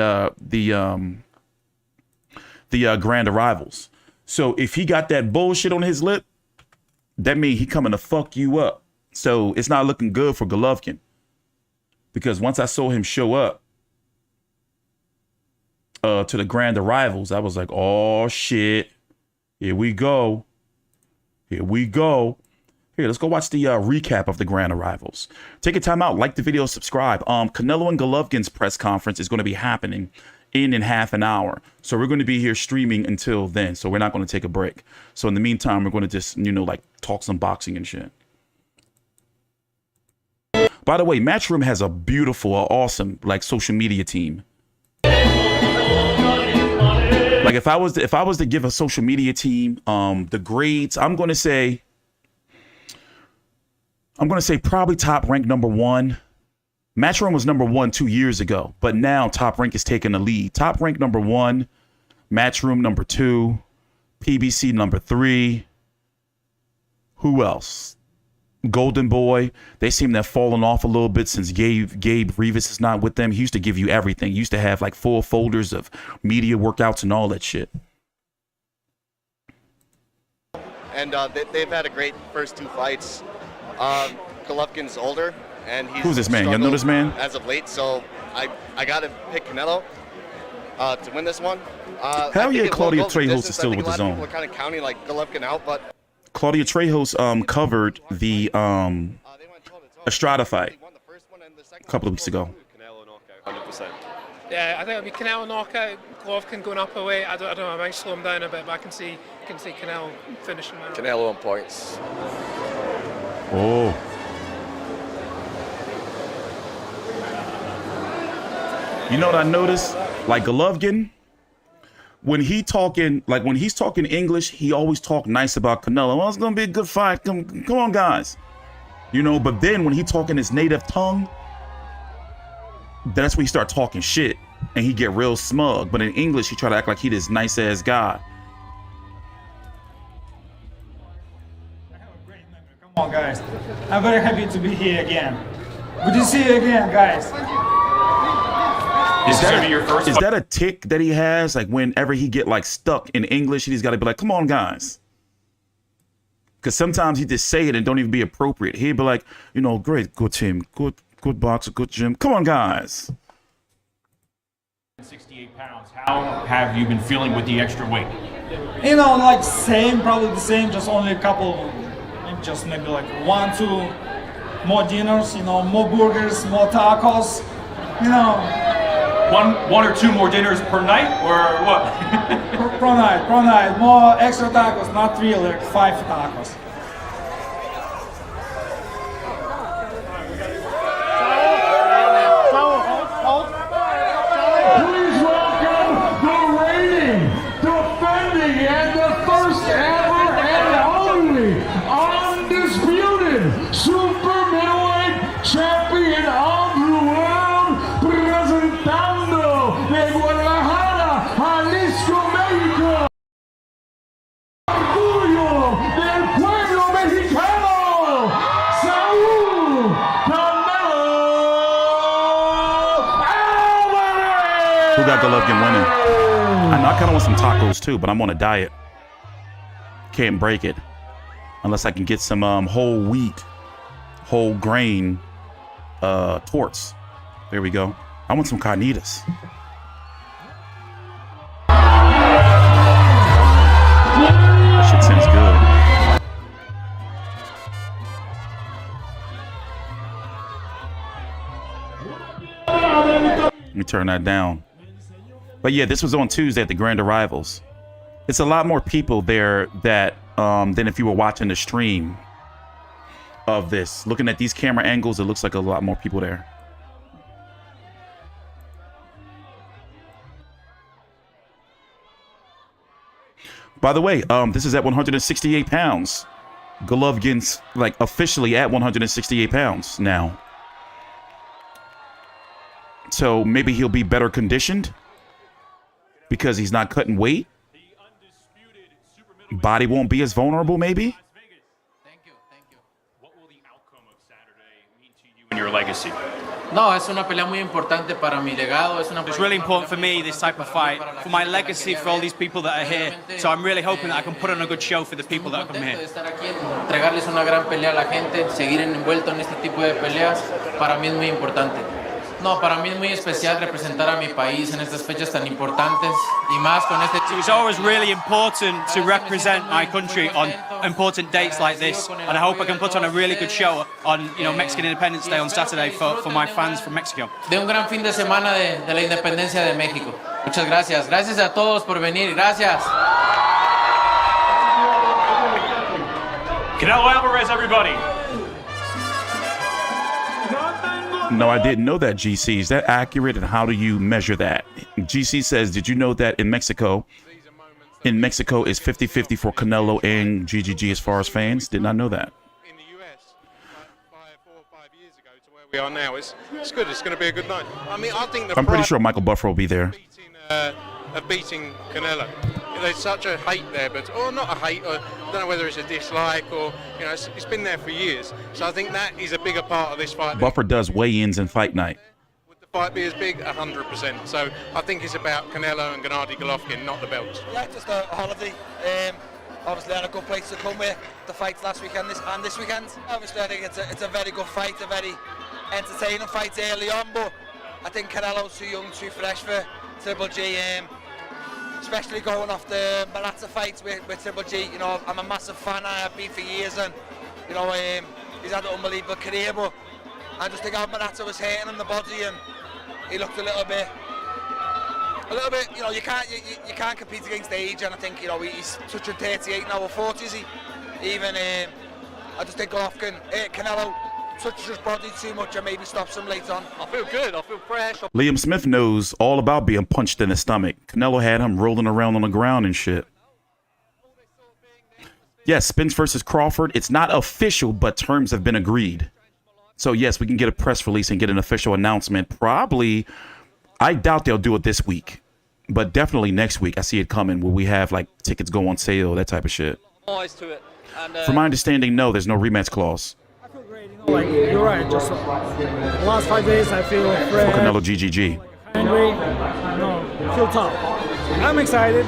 Grand Arrivals. So if he got that bullshit on his lip, that means he coming to fuck you up. So it's not looking good for Golovkin. Because once I saw him show up to the Grand Arrivals, I was like, oh shit, here we go. Here we go. Here, let's go watch the recap of the Grand Arrivals. Take a time out, like the video, subscribe. Canelo and Golovkin's press conference is going to be happening in half an hour. So we're going to be here streaming until then. So we're not going to take a break. So in the meantime, we're going to just, you know, like talk some boxing and shit. By the way, Matchroom has a beautiful, awesome, like social media team. Like if I was to give a social media team the grades, I'm going to say probably Top Rank #1. Matchroom was #1 2 years ago, but now Top Rank is taking the lead. Top Rank #1, Matchroom #2, PBC #3. Who else? Golden Boy. They seem to have fallen off a little bit since Gabe Rivas is not with them. He used to give you everything. He used to have like full folders of media workouts and all that shit. And they've had a great first 2 fights. Golovkin's older, and he's who's this man? You know this man? As of late, so I got to pick Canelo to win this one. Hell yeah, Claudia Trejos is still with the zone. People are kind of counting like Golovkin out, but Claudia Trejos covered the Estrada fight a couple of weeks ago. 100%. Yeah, I think it'll be Canelo knockout, Golovkin going up away. I don't know, I might slow him down a bit, but I can see Canelo finishing him out. Canelo on points. Oh. You know what I noticed? Like Golovkin, when he's talking English, he always talk nice about Canelo. Well, it's gonna be a good fight. Come on, guys. You know, but then when he talking his native tongue, that's when he start talking shit and he get real smug. But in English, he try to act like he this nice ass guy. Come on, guys. I'm very happy to be here again. Good to see you again, guys. Is that a tick that he has? Like whenever he get like stuck in English, he's got to be like, come on, guys. Because sometimes he just say it and don't even be appropriate. He'd be like, you know, great, good team, good boxer, good gym. Come on, guys. 68 pounds. How have you been feeling with the extra weight? You know, like same, probably the same, just only a couple, just maybe like 1, 2 more dinners, you know, more burgers, more tacos, you know. One or 2 more dinners per night, or what? per night, more extra tacos, not 3, like 5 tacos. Please welcome the reigning, defending, and the first ever and only undisputed super middleweight champion of the world, presentando de Guadalajara, Jalisco, México, orgullo del pueblo mexicano, Saúl Canelo Álvarez. Who got Golovkin winning? I know I kind of want some tacos too, but I'm on a diet. Can't break it unless I can get some whole wheat, whole grain torts. There we go. I want some carnitas. That shit sounds good. Let me turn that down. But yeah, this was on Tuesday at the Grand Arrivals. It's a lot more people there that than if you were watching the stream of this. Looking at these camera angles, it looks like a lot more people there. By the way, this is at 168 pounds. Golovkin's like officially at 168 pounds now. So maybe he'll be better conditioned because he's not cutting weight. Body won't be as vulnerable, maybe. In your legacy. No, es una pelea muy importante para mi legado. It's really important for me, this type of fight, for my legacy, for all these people that are here. So I'm really hoping that I can put on a good show for the people that come here. Entregarles una gran pelea a la gente, seguir envuelto en este tipo de peleas, para mí es muy importante. No, para mí es muy especial representar a mi país en estas fechas tan importantes y más con este. It's always really important to represent my country on important dates like this, and I hope I can put on a really good show on, Mexican Independence Day on Saturday for my fans from Mexico. De un gran fin de semana de la independencia de México. Muchas gracias. Gracias a todos por venir. Gracias. Canelo Alvarez, everybody. No, I didn't know that, GC. Is that accurate, and how do you measure that? GC says, did you know that in Mexico is 50-50 for Canelo and GGG as far as fans? Did not know that. In the US, 4 or 5 years ago to where we are now, it's good. It's going to be a good night. I mean, I think I'm pretty sure Michael Buffer will be there. Of beating Canelo. There's such a hate there, or not a hate, or I don't know whether it's a dislike or, it's been there for years. So I think that is a bigger part of this fight. Buffer does weigh-ins and fight night. Would the fight be as big? 100%. So I think it's about Canelo and Gennady Golovkin, not the belts. Yeah, just a holiday. Obviously, I had a good place to come with the fights last weekend and this weekend. Obviously, I think it's a very good fight, a very entertaining fight early on, but I think Canelo's too young, too fresh for Triple G. Especially going off the Malata fights with Triple G. I'm a massive fan. I have been for years, and he's had an unbelievable career. But I just think Malata was hurting him the body, and he looked a little bit. You can't compete against age, and I think he's touching 38 now or 40. Is he? Even I just think Golovkin, Canelo touches his body too much and maybe stops him later on. I feel good. I feel fresh. Liam Smith knows all about being punched in the stomach. Canelo had him rolling around on the ground and shit. Yes, Spence versus Crawford. It's not official, but terms have been agreed. So, yes, we can get a press release and get an official announcement. Probably, I doubt they'll do it this week, but definitely next week. I see it coming where we have, tickets go on sale, that type of shit. Eyes to it. And, From my understanding, no, there's no rematch clause. You're right. Just the last 5 days, I feel fresh. For Canelo GGG. Angry. Feel tough. I'm excited.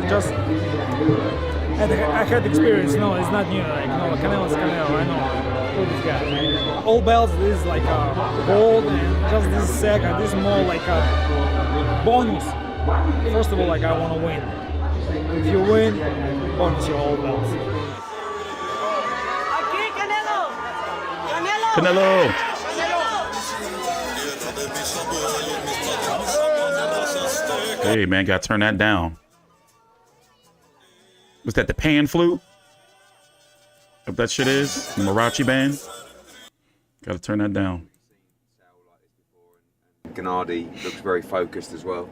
Just I had experience. It's not new. Canelo's Canelo. I know this guy. All belts. This is gold, and just this is second. This is more like a bonus. First of all, I want to win. If you win, bonus your all belts. Canelo. Hey, man, got to turn that down. Was that the pan flute? If that shit is, the Marachi band. Got to turn that down. Gennady looks very focused as well.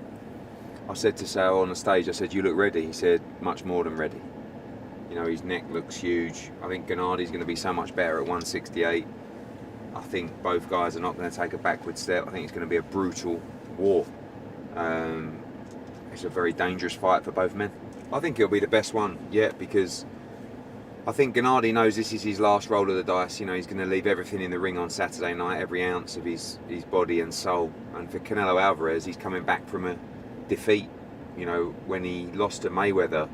I said to Sal on the stage, I said, you look ready. He said, much more than ready. His neck looks huge. I think Gennady's going to be so much better at 168. I think both guys are not going to take a backward step. I think it's going to be a brutal war. It's a very dangerous fight for both men. I think it'll be the best one yet, because I think Gennady knows this is his last roll of the dice. He's going to leave everything in the ring on Saturday night, every ounce of his body and soul. And for Canelo Alvarez, he's coming back from a defeat. When he lost to Mayweather,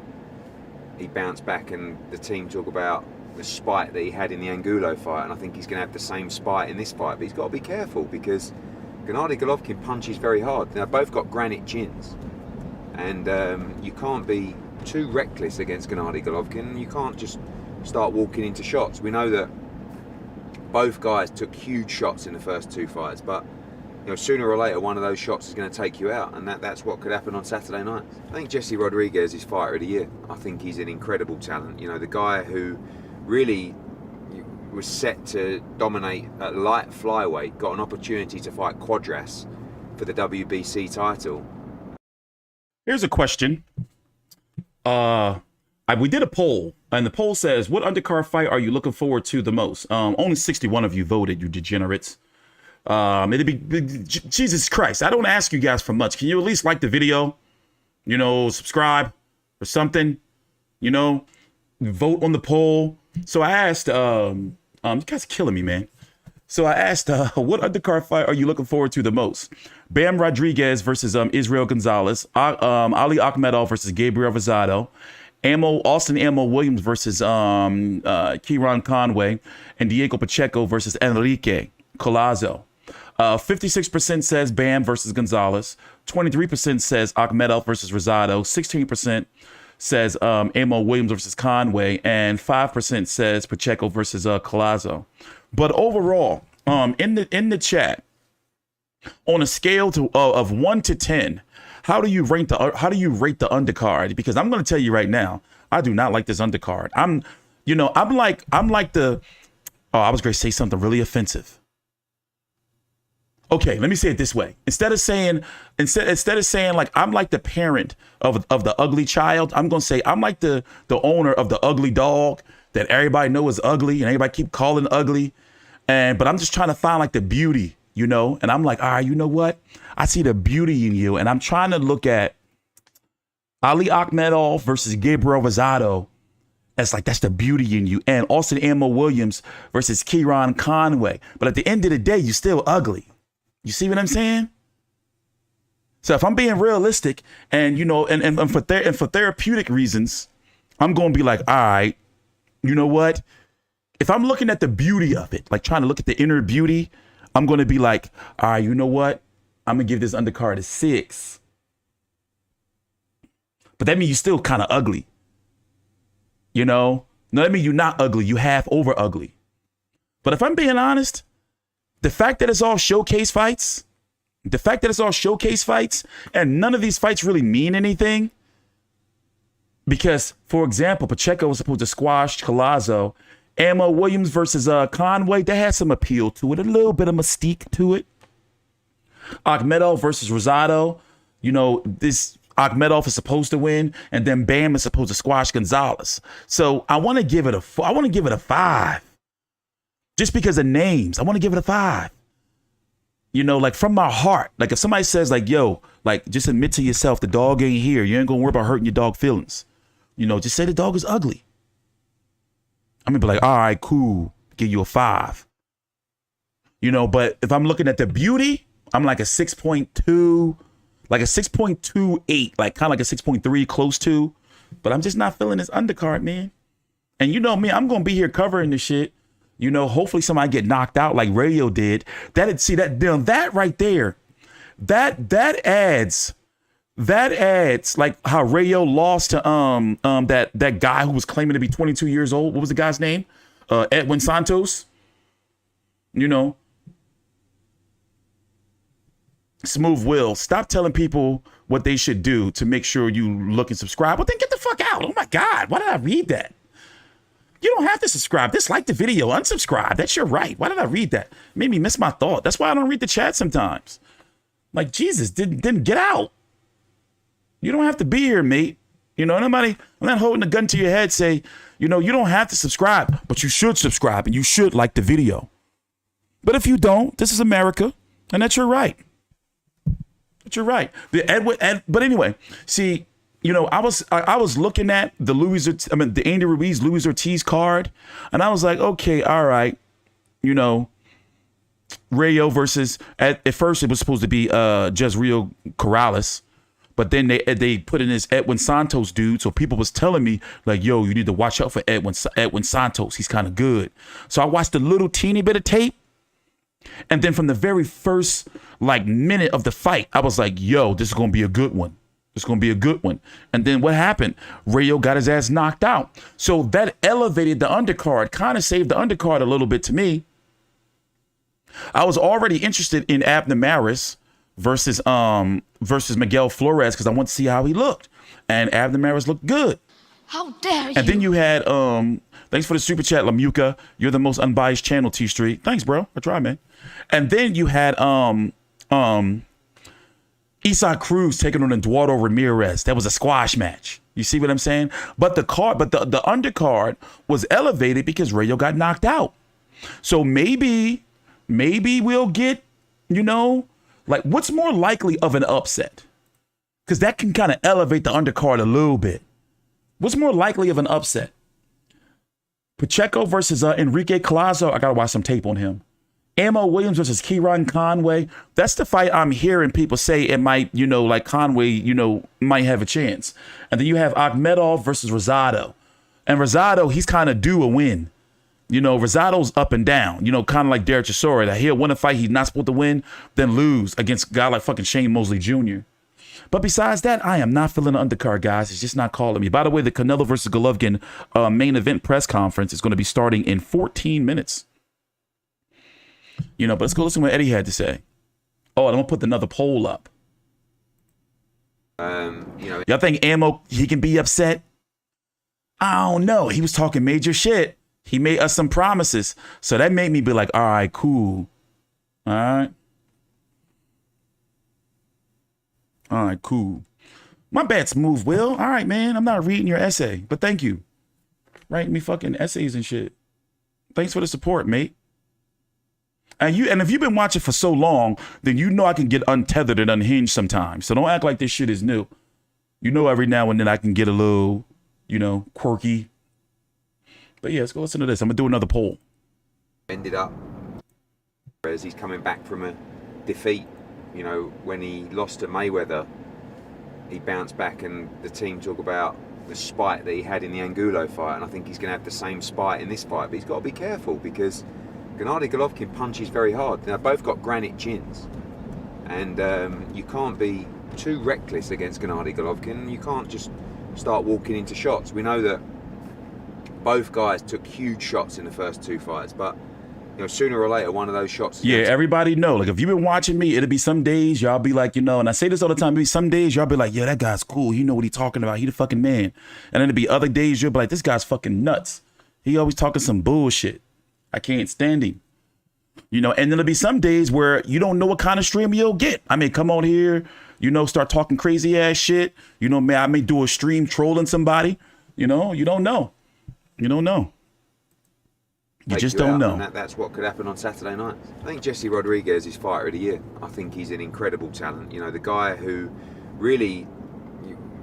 he bounced back, and the team talk about the spite that he had in the Angulo fight, and I think he's going to have the same spite in this fight. But he's got to be careful, because Gennady Golovkin punches very hard. They've both got granite chins, and you can't be too reckless against Gennady Golovkin. You can't just start walking into shots. We know that both guys took huge shots in the first two fights, but sooner or later one of those shots is going to take you out, and that's what could happen on Saturday night. I think Jesse Rodriguez is fighter of the year. I think he's an incredible talent. The guy who really was set to dominate at light flyweight, got an opportunity to fight Quadras for the WBC title. Here's a question. We did a poll And the poll says, what undercard fight are you looking forward to the most? Only 61 of you voted, you degenerates. Jesus Christ, I don't ask you guys for much. Can you at least like the video? You know, subscribe or something? You know, vote on the poll. So I asked, you guys are killing me, man. So I asked, what undercard fight are you looking forward to the most? Bam Rodriguez versus Israel Gonzalez. Ali Akhmadov versus Gabriel Rosado. Austin Ammo Williams versus Kieran Conway. And Diego Pacheco versus Enrique Colazo. 56% says Bam versus Gonzalez. 23% says Akhmadov versus Rosado. 16% says Ammo Williams versus Conway. And 5% says Pacheco versus Colazo. But overall, in the chat, on a scale of 1 to 10, how do you rate the undercard? Because I'm going to tell you right now, I do not like this undercard. I was going to say something really offensive. Okay, let me say it this way. Instead of saying like I'm like the parent of the ugly child, I'm going to say I'm like the owner of the ugly dog that everybody know is ugly and everybody keep calling ugly. But I'm just trying to find like the beauty, you know? And I'm like, all right, you know what? I see the beauty in you. And I'm trying to look at Ali Akhmadov versus Gabriel Rosado. That's the beauty in you. And Austin Ammo Williams versus Kieran Conway. But at the end of the day, you still ugly. You see what I'm saying? So if I'm being realistic and, you know, and for therapeutic reasons, I'm going to be like, all right, you know what? If I'm looking at the beauty of it, like trying to look at the inner beauty, I'm going to be like, all right, you know what? I'm going to give this undercard a 6. But that means you're still kind of ugly. You know? No, that means you're not ugly. You half over ugly. But if I'm being honest, the fact that it's all showcase fights, and none of these fights really mean anything, because, for example, Pacheco was supposed to squash Colazo. Ammo Williams versus Conway, that had some appeal to it, a little bit of mystique to it. Akhmadov versus Rosado, you know, this Akhmadov is supposed to win, and then Bam is supposed to squash Gonzalez. So I want to give it a 5. Just because of names, I want to give it a 5. You know, like from my heart. Like if somebody says like, yo, like just admit to yourself the dog ain't here. You ain't gonna worry about hurting your dog feelings. You know, just say the dog is ugly. I'm gonna be like, all right, cool, give you a 5. You know, but if I'm looking at the beauty, I'm like a 6.2, like a 6.28, like kind of like a 6.3, close to. But I'm just not feeling this undercard, man. And you know me, I'm gonna be here covering this shit. You know, hopefully somebody get knocked out like Rayo did. That right there, that adds like how Rayo lost to that guy who was claiming to be 22 years old. What was the guy's name? Edwin Santos. You know. Smooth Will, stop telling people what they should do to make sure you look and subscribe. Well, then get the fuck out. Oh my God, why did I read that? You don't have to subscribe. Dislike the video, unsubscribe. That's your right. Why did I read that? Made me miss my thought. That's why I don't read the chat sometimes. Like, Jesus, didn't get out. You don't have to be here, mate. You know, I'm not holding a gun to your head, say, you know, you don't have to subscribe, but you should subscribe and you should like the video. But if you don't, this is America, and that's your right. That's your right. But anyway, see, you know, I was looking at the Andy Ruiz, Luis Ortiz card, and I was like, okay, all right, you know, Rayo versus at first it was supposed to be Jezreel Corrales, but then they put in this Edwin Santos dude, so people was telling me like, yo, you need to watch out for Edwin Santos. He's kind of good. So I watched a little teeny bit of tape, and then from the very first like minute of the fight, I was like, yo, this is gonna be a good one. It's going to be a good one. And then what happened? Rayo got his ass knocked out. So that elevated the undercard, kind of saved the undercard a little bit to me. I was already interested in Abner Maris versus Miguel Flores because I want to see how he looked. And Abner Maris looked good. How dare you? And then you had, thanks for the super chat, Lamuka. You're the most unbiased channel, T Street. Thanks, bro. I try, man. And then you had, Isaac Cruz taking on Eduardo Ramirez. That was a squash match. You see what I'm saying? But the undercard was elevated because Rayo got knocked out. So maybe we'll get, you know, like what's more likely of an upset? Because that can kind of elevate the undercard a little bit. What's more likely of an upset? Pacheco versus Enrique Collazo. I got to watch some tape on him. Ammo Williams versus Kieran Conway. That's the fight I'm hearing people say it might, you know, like Conway, you know, might have a chance. And then you have Akhmadov versus Rosado. And Rosado, he's kind of due a win. You know, Rosado's up and down, you know, kind of like Derek Chisora. That he'll win a fight he's not supposed to win, then lose against a guy like fucking Shane Mosley Jr. But besides that, I am not feeling the undercard, guys. It's just not calling me. By the way, the Canelo versus Golovkin main event press conference is going to be starting in 14 minutes. You know, but let's go listen to what Eddie had to say. Oh, and I'm going to put another poll up. Y'all think Ammo, he can be upset? I don't know. He was talking major shit. He made us some promises. So that made me be like, all right, cool. All right. All right, cool. My bad, Smooth Will. All right, man. I'm not reading your essay, but thank you. Writing me fucking essays and shit. Thanks for the support, mate. And if you've been watching for so long, then you know I can get untethered and unhinged sometimes. So don't act like this shit is new. You know every now and then I can get a little, you know, quirky. But yeah, let's go listen to this. I'm going to do another poll. Ended up, as he's coming back from a defeat, you know, when he lost to Mayweather, he bounced back, and the team talk about the spite that he had in the Angulo fight, and I think he's going to have the same spite in this fight. But he's got to be careful because Gennady Golovkin punches very hard. They've both got granite chins, and you can't be too reckless against Gennady Golovkin. You can't just start walking into shots. We know that both guys took huge shots in the first two fights, but you know, sooner or later, one of those shots. Yeah, everybody know. Like, if you've been watching me, it'll be some days y'all be like, you know, and I say this all the time, maybe some days y'all be like, yeah, that guy's cool. You know what he's talking about. He the fucking man. And then there'll be other days you'll be like, this guy's fucking nuts. He always talking some bullshit. I can't stand him. You know, and then there'll be some days where you don't know what kind of stream you'll get. I may come on here, you know, start talking crazy ass shit. You know, I may do a stream trolling somebody. You know, you don't know. You don't know. You just don't know. And that's what could happen on Saturday night. I think Jesse Rodriguez is fighter of the year. I think he's an incredible talent. You know, the guy who really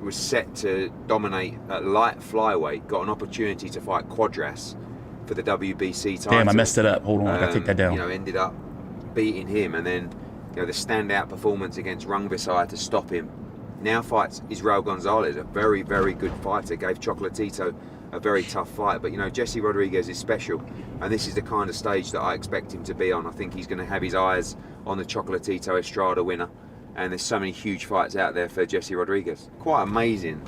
was set to dominate at light flyweight, got an opportunity to fight Quadras for the WBC title. Damn, I messed it up. Hold on, I gotta take that down. You know, ended up beating him, and then you know the standout performance against Rungvisai to stop him. Now fights Israel Gonzalez, a very, very good fighter. Gave Chocolatito a very tough fight, but you know Jesse Rodriguez is special, and this is the kind of stage that I expect him to be on. I think he's going to have his eyes on the Chocolatito Estrada winner, and there's so many huge fights out there for Jesse Rodriguez. Quite amazing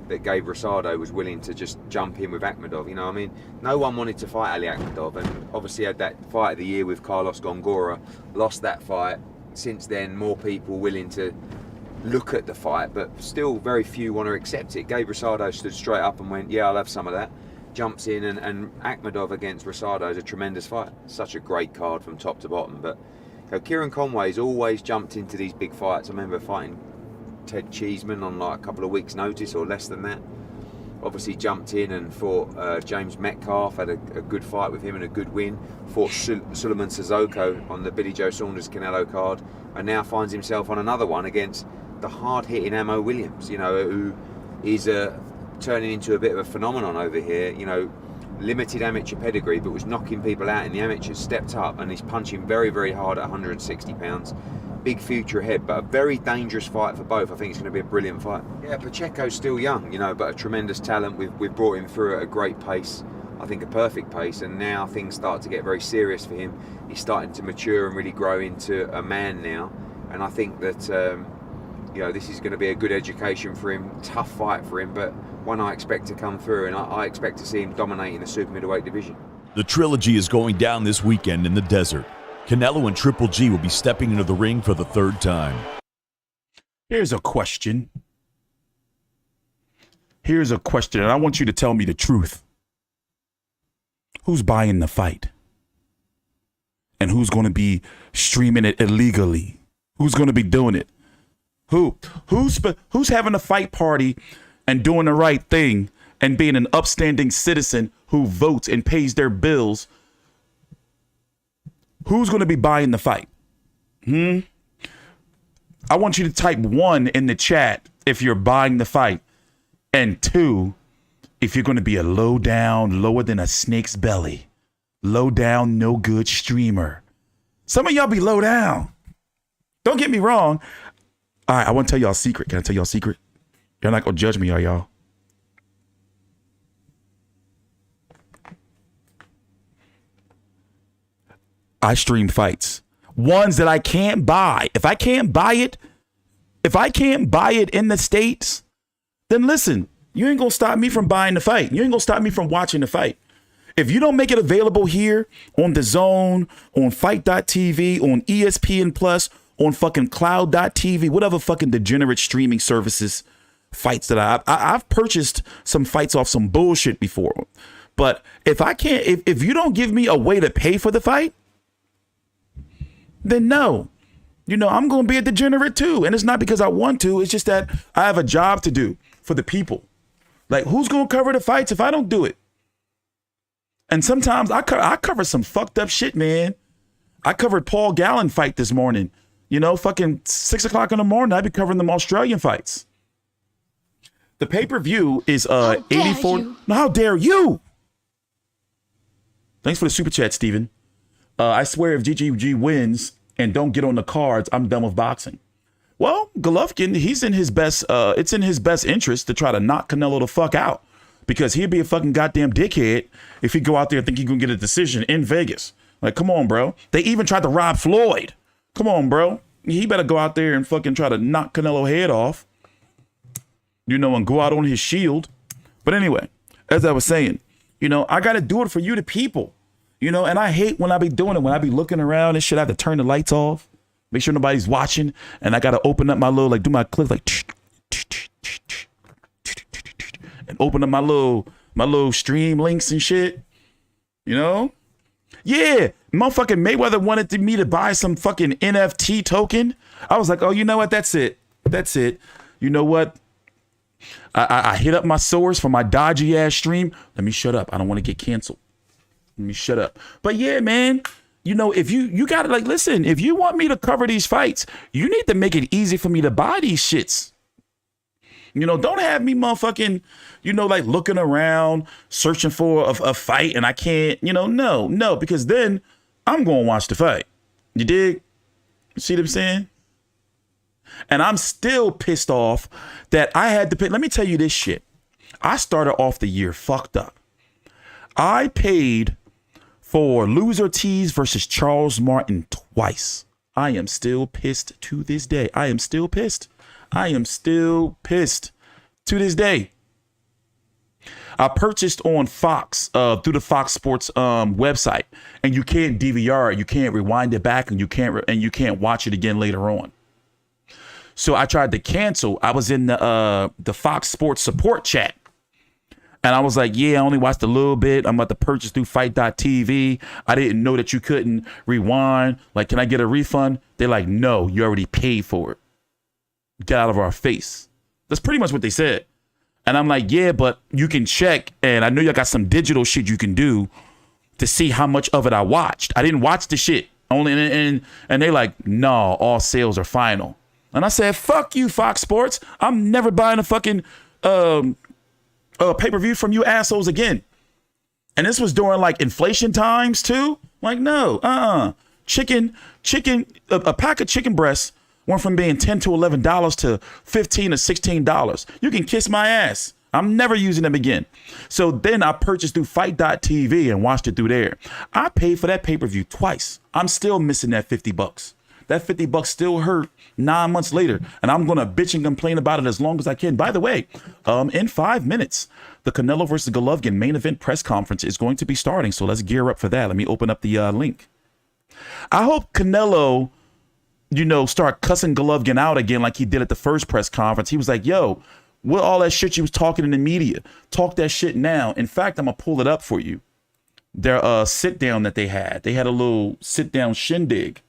that Gabe Rosado was willing to just jump in with Akhmadov. You know, I mean, no one wanted to fight Ali Akhmadov, and obviously had that fight of the year with Carlos Gongora, lost that fight. Since then, more people willing to look at the fight, but still very few want to accept it. Gabe Rosado stood straight up and went, yeah, I'll have some of that. Jumps in, and Akhmadov against Rosado is a tremendous fight. Such a great card from top to bottom. But you know, Kieran Conway's always jumped into these big fights. I remember fighting Ted Cheeseman on like a couple of weeks' notice or less than that. Obviously jumped in and fought James Metcalf, had a good fight with him and a good win. Fought Suleiman Sissoko on the Billy Joe Saunders Canelo card, and now finds himself on another one against the hard-hitting Ammo Williams, you know, who is turning into a bit of a phenomenon over here. You know, limited amateur pedigree, but was knocking people out in the amateurs, stepped up, and he's punching very, very hard at 160 pounds. Big future ahead, but a very dangerous fight for both. I think it's going to be a brilliant fight. Yeah, Pacheco's still young, you know, but a tremendous talent. We've brought him through at a great pace, I think a perfect pace, and now things start to get very serious for him. He's starting to mature and really grow into a man now, and I think that you know, this is going to be a good education for him, tough fight for him, but one I expect to come through, and I expect to see him dominating the super middleweight division. The trilogy is going down this weekend in the desert. Canelo and Triple G will be stepping into the ring for the third time. Here's a question. Here's a question, and I want you to tell me the truth. Who's buying the fight? And who's going to be streaming it illegally? Who's going to be doing it? Who's having a fight party and doing the right thing and being an upstanding citizen who votes and pays their bills, who's going to be buying the fight? I want you to type 1 in the chat if you're buying the fight, and 2 if you're going to be a low down, lower than a snake's belly, low down, no good streamer. Some of y'all be low down. Don't get me wrong. All right, I want to tell y'all a secret. Can I tell y'all a secret? You're not going to judge me, are y'all? I stream fights. Ones that I can't buy. If I can't buy it in the States, then listen, you ain't going to stop me from buying the fight. You ain't going to stop me from watching the fight. If you don't make it available here on The Zone, on Fight.tv, on ESPN Plus, on fucking Cloud.tv, whatever fucking degenerate streaming services fights that I've purchased some fights off some bullshit before. But if I can't, if you don't give me a way to pay for the fight, then no. You know, I'm going to be a degenerate too. And it's not because I want to. It's just that I have a job to do for the people. Like, who's going to cover the fights if I don't do it? And sometimes I cover some fucked up shit, man. I covered Paul Gallen fight this morning. You know, fucking 6 o'clock in the morning, I'd be covering them Australian fights. The pay-per-view is 84. No, how dare you? Thanks for the super chat, Steven. I swear if GGG wins and don't get on the cards, I'm done with boxing. Well, Golovkin, he's in his best, it's in his best interest to try to knock Canelo the fuck out, because he'd be a fucking goddamn dickhead if he go out there and think he's gonna get a decision in Vegas. Like, come on, bro. They even tried to rob Floyd. Come on, bro. He better go out there and fucking try to knock Canelo head off, you know, and go out on his shield. But anyway, as I was saying, you know, I got to do it for you, the people, you know, and I hate when I be doing it, when I be looking around and shit, I have to turn the lights off, make sure nobody's watching. And I got to open up my little, like do my clips, like, and open up my little stream links and shit, you know? Yeah, motherfucking Mayweather wanted me to buy some fucking NFT token. I was like, oh, you know what? That's it. That's it. You know what? I hit up my source for my dodgy ass stream. Let me shut up. I don't want to get canceled. Let me shut up. But yeah, man, you know, if you got to, like, listen, if you want me to cover these fights, you need to make it easy for me to buy these shits. You know, don't have me motherfucking, you know, like looking around, searching for a fight and I can't, you know, no, because then I'm going to watch the fight. You dig? You see what I'm saying? And I'm still pissed off that I had to pay. Let me tell you this shit. I started off the year fucked up. I paid for Loser Tees versus Charles Martin twice. I am still pissed to this day. I am still pissed. I am still pissed to this day. I purchased on Fox through the Fox Sports website, and you can't DVR it, you can't rewind it back, and you can't watch it again later on. So I tried to cancel. I was in the Fox Sports support chat, and I was like, "Yeah, I only watched a little bit. I'm about to purchase through Fight.tv. I didn't know that you couldn't rewind. Like, can I get a refund?" They're like, "No, you already paid for it. Get out of our face." That's pretty much what they said. And I'm like, yeah, but you can check. And I know y'all got some digital shit you can do to see how much of it I watched. I didn't watch the shit. And they like, no, all sales are final. And I said, fuck you, Fox Sports. I'm never buying a fucking pay-per-view from you assholes again. And this was during like inflation times too. Like, no, chicken, a pack of chicken breasts went from being $10 to $11 to $15 to $16. You can kiss my ass. I'm never using them again. So then I purchased through Fight.tv and watched it through there. I paid for that pay-per-view twice. I'm still missing that $50. That $50 still hurt 9 months later. And I'm going to bitch and complain about it as long as I can. By the way, in 5 minutes, the Canelo versus Golovkin main event press conference is going to be starting. So let's gear up for that. Let me open up the link. I hope Canelo, you know, start cussing Golovkin out again like he did at the first press conference. He was like, yo, what all that shit you was talking in the media? Talk that shit now. In fact, I'm going to pull it up for you. Their sit down that they had. They had a little sit down shindig.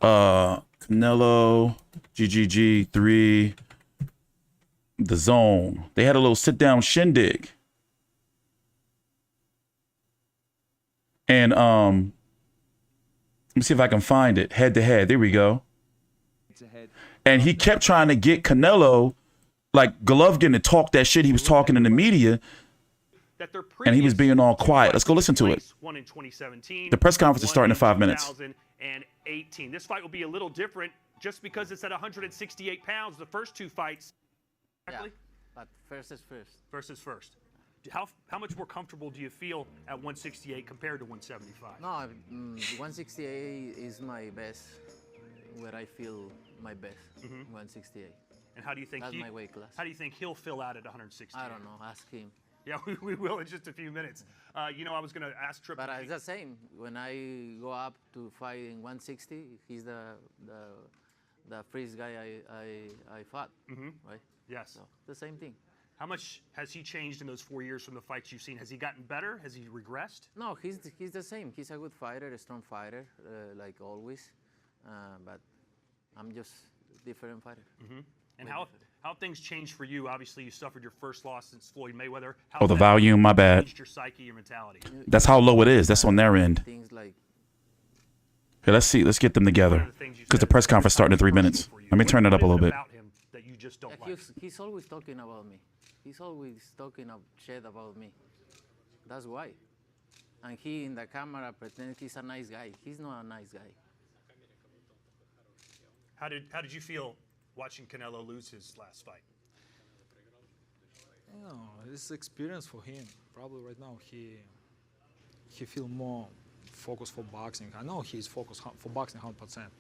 Canelo, GGG 3, The Zone. They had a little sit-down shindig. And let me see if I can find it. Head-to-head. There we go. And he kept trying to get Canelo, like Golovkin, to talk that shit he was talking in the media. And he was being all quiet. Let's go listen to it. The press conference is starting in 5 minutes. 2018. This fight will be a little different just because it's at 168 pounds. The first two fights. Yeah, but first is first. First is first. How much more comfortable do you feel at 168 compared to 175? No, 168 is my best, where I feel my best. 168. And how do you think that's my weight class? How do you think he'll fill out at 160? I don't know. Ask him. Yeah, we will in just a few minutes. You know, I was going to ask Triple. But it's the same. When I go up to fight in 160, he's the first guy I fought, right? Yes. So, the same thing. How much has he changed in those 4 years from the fights you've seen? Has he gotten better? Has he regressed? No, he's the same. He's a good fighter, a strong fighter, like always. But I'm just a different fighter. And how have things changed for you? Obviously, you suffered your first loss since Floyd Mayweather. Oh, the volume, my bad. Changed your psyche, your mentality. That's how low it is. That's on their end. Things like. Here, let's see. Let's get them together. Because the press conference starting in 3 minutes. Let me turn it up a little bit. He's always talking about me. He's always talking shit about me. That's why. And he in the camera pretends he's a nice guy. He's not a nice guy. How did you feel watching Canelo lose his last fight? No, it's experience for him. Probably right now he feel more focused for boxing. I know he's focused for boxing 100%.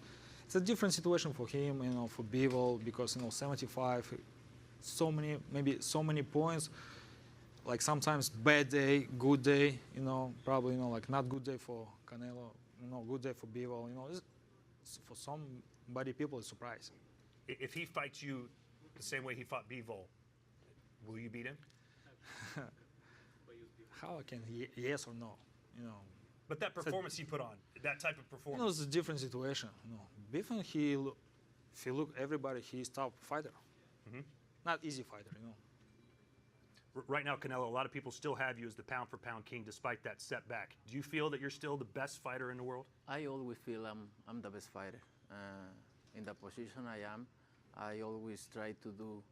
It's a different situation for him, you know, for Bivol, because 75, so many points. Like sometimes bad day, good day, probably like not good day for Canelo, good day for Bivol. For somebody, people it's surprising. If he fights you the same way he fought Bivol, will you beat him? How I can yes or no, But that performance he put on, that type of performance. It's a different situation. Bivol, if you look everybody, he's top fighter. Not easy fighter, Right now, Canelo, a lot of people still have you as the pound-for-pound king despite that setback. Do you feel that you're still the best fighter in the world? I always feel I'm the best fighter. In the position I am, I always try to do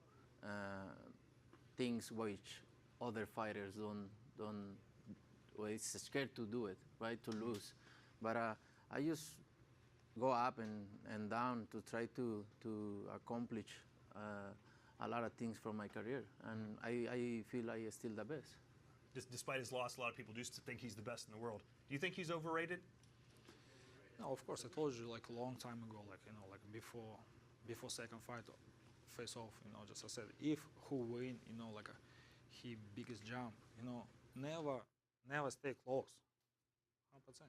things which other fighters don't. Well, it's scared to do it, right? To lose, but I just go up and down to try to accomplish a lot of things from my career, and I feel I still the best. Despite his loss, a lot of people do think he's the best in the world. Do you think he's overrated? No, of course. I told you like a long time ago, like before second fight face off, just I said if who win, he biggest jump, never stay close. 100%.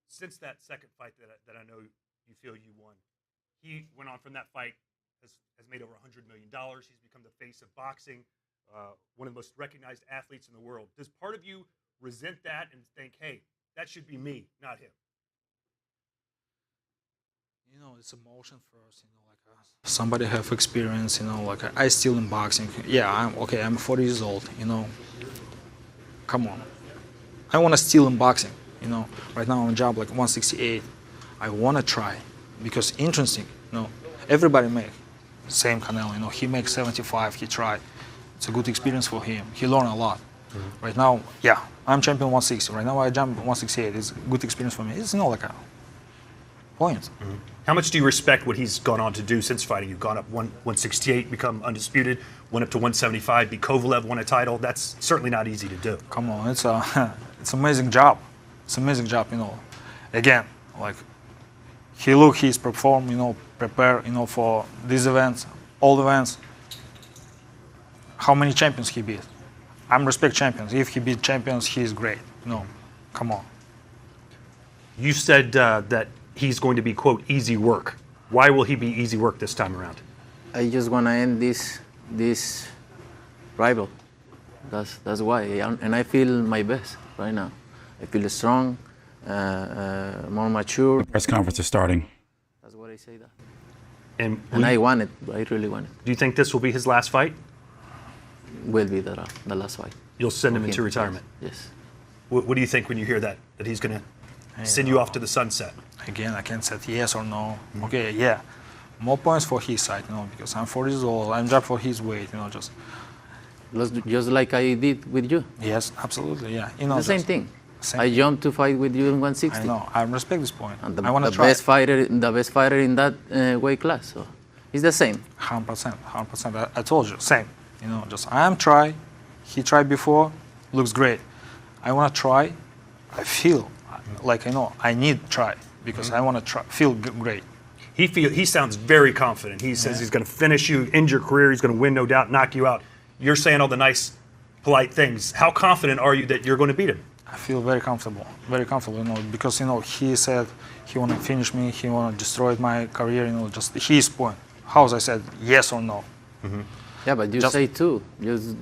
Since that second fight that I know you feel you won, he went on from that fight, has made over $100 million. He's become the face of boxing, one of the most recognized athletes in the world. Does part of you resent that and think, hey, that should be me, not him? It's emotion first, somebody have experience, I still in boxing. Yeah, I'm 40 years old, Come on. I want to steal in boxing, Right now I'm job like 168. I want to try because interesting, Everybody make. Same Canelo, he makes 75, he tried. It's a good experience for him. He learned a lot. Right now, yeah, I'm champion 160. Right now I jump 168. It's a good experience for me. It's not like a point. How much do you respect what he's gone on to do since fighting? You've gone up 168, become undisputed, went up to 175, beat Kovalev, won a title. That's certainly not easy to do. Come on, it's amazing job. It's amazing job, Again, like he's performed, prepare, for these events, all events. How many champions he beat? I'm respect champions. If he beat champions, he's great. Come on. You said that he's going to be, quote, easy work. Why will he be easy work this time around? I just want to end this rival. That's why, and I feel my best right now. I feel strong, more mature. The press conference is starting. That's what I say that. And I want it. I really want it. Do you think this will be his last fight? Will be the last fight. You'll send him Okay. into retirement. Yes. What do you think when you hear that he's going to send you off to the sunset? Again, I can't say yes or no. Okay, yeah. More points for his side, because I'm 40 years old. I'm dropped for his weight, Just like I did with you. Yes, absolutely, yeah. The same thing. I jumped to fight with you in 160. I know. I respect this point. And I want to the try. best fighter in that weight class. So it's the same. 100%. 100%. I told you, same. I'm try. He tried before. Looks great. I want to try. I feel like I need to try because I want to try. Feel great. He sounds very confident. He says he's going to finish you, end your career. He's going to win, no doubt, knock you out. You're saying all the nice, polite things. How confident are you that you're going to beat him? I feel very comfortable, because he said he want to finish me, he want to destroy my career, just his point. How I said yes or no. Yeah, but you say too.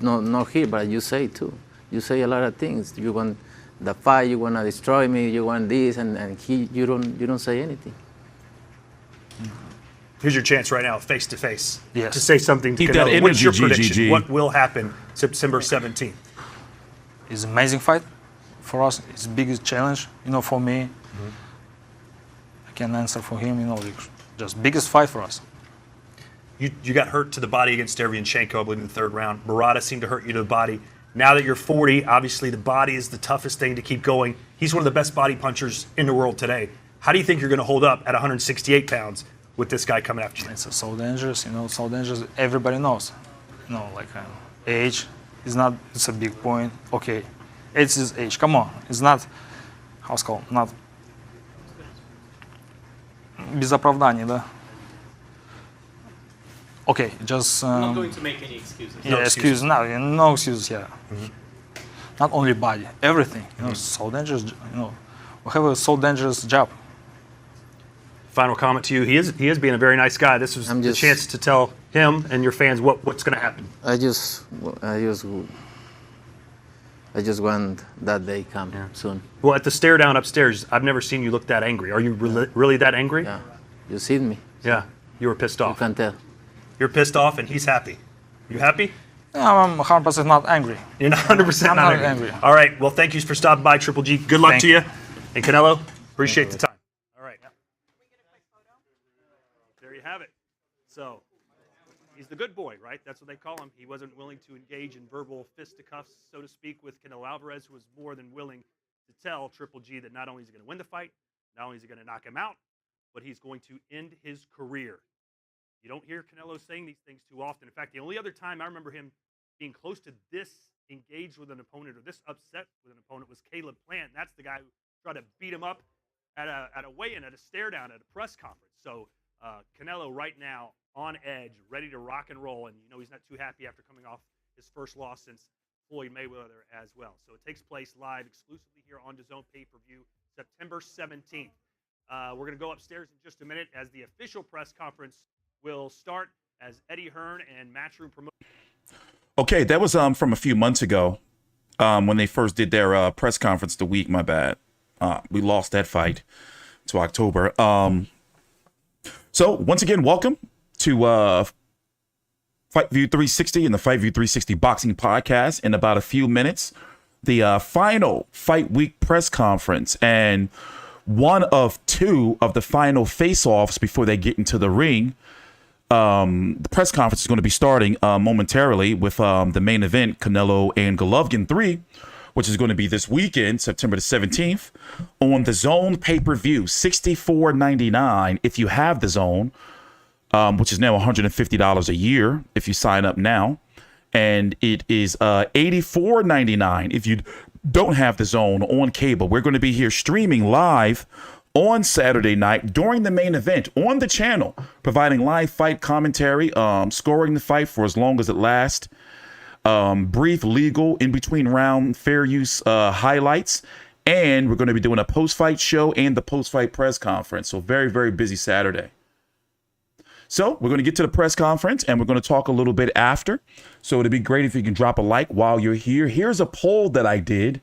Not here, but you say too. You say a lot of things. You want the fight, you want to destroy me, you want this, and you don't say anything. Here's your chance right now, face to face, Yes. to say something to Keep that Canelo. What's energy, your prediction? GGG. What will happen September 17th? It's an amazing fight for us. It's the biggest challenge, for me. I can answer for him, just biggest fight for us. You got hurt to the body against Derevyanchenko, I believe, in the third round. Murata seemed to hurt you to the body. Now that you're 40, obviously the body is the toughest thing to keep going. He's one of the best body punchers in the world today. How do you think you're going to hold up at 168 pounds with this guy coming after you? It's so dangerous, so dangerous. Everybody knows, age is not. It's a big point. Okay, it's his age. Come on, it's not. How's it called? Not. Без оправданий, да. Okay, just. I'm not going to make any excuses. Yeah, excuses. No excuses. Yeah. Not only body, everything. So dangerous. We have a so dangerous job. Final comment to you. He is being a very nice guy. This was the chance to tell him and your fans what's going to happen. I just want that day come soon. Well, at the stare down upstairs, I've never seen you look that angry. Are you really that angry? Yeah. You seen me. Yeah. You were pissed off. You can tell. You're pissed off and he's happy. You happy? I'm 100% not angry. You're not 100% I'm not not angry. angry. All right. Well, thank you for stopping by, Triple G. Good luck to you. And Canelo, appreciate the time. All right. There you have it. So he's the good boy, right? That's what they call him. He wasn't willing to engage in verbal fisticuffs, so to speak, with Canelo Alvarez, who was more than willing to tell Triple G that not only is he going to win the fight, not only is he going to knock him out, but he's going to end his career. You don't hear Canelo saying these things too often. In fact, the only other time I remember him being close to this engaged with an opponent or this upset with an opponent was Caleb Plant. That's the guy who tried to beat him up at a weigh-in, at a stare-down, at a press conference. So Canelo right now on edge, ready to rock and roll, and he's not too happy after coming off his first loss since Floyd Mayweather as well. So it takes place live exclusively here on DAZN pay-per-view September 17th. We're going to go upstairs in just a minute as the official press conference will start as Eddie Hearn and Matchroom promote. Okay, that was from a few months ago when they first did their press conference the week. My bad. We lost that fight to October. So once again, welcome to Fight View 360 and the Fight View 360 Boxing Podcast. In about a few minutes, the final Fight Week press conference and one of two of the final face-offs before they get into the ring. The press conference is going to be starting momentarily with the main event, Canelo and Golovkin 3, which is going to be this weekend, September the 17th, on the DAZN pay-per-view, $64.99 if you have the DAZN, which is now $150 a year if you sign up now, and it is $84.99 if you don't have the DAZN on cable. We're going to be here streaming live on Saturday night during the main event on the channel, providing live fight commentary, scoring the fight for as long as it lasts, brief legal in between round fair use highlights, and we're going to be doing a post-fight show and the post-fight press conference. So very, very busy Saturday. So we're going to get to the press conference and we're going to talk a little bit after. So it'd be great if you can drop a like while you're here. Here's a poll that I did,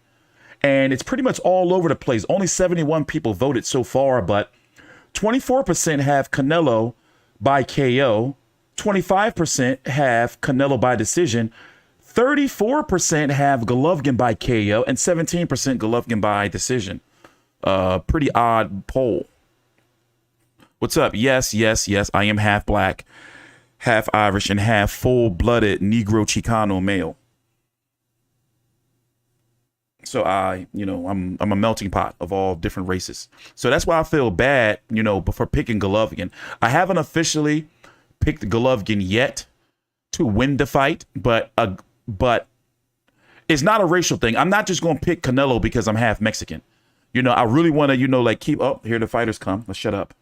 and it's pretty much all over the place. Only 71 people voted so far, but 24% have Canelo by KO, 25% have Canelo by decision, 34% have Golovkin by KO, and 17% Golovkin by decision. Pretty odd poll. What's up? Yes, yes, yes. I am half black, half Irish, and half full-blooded Negro Chicano male. So I'm a melting pot of all different races. So that's why I feel bad, for picking Golovkin. I haven't officially picked Golovkin yet to win the fight, but it's not a racial thing. I'm not just going to pick Canelo because I'm half Mexican. I really want to, keep up. Here the fighters come. Let's shut up.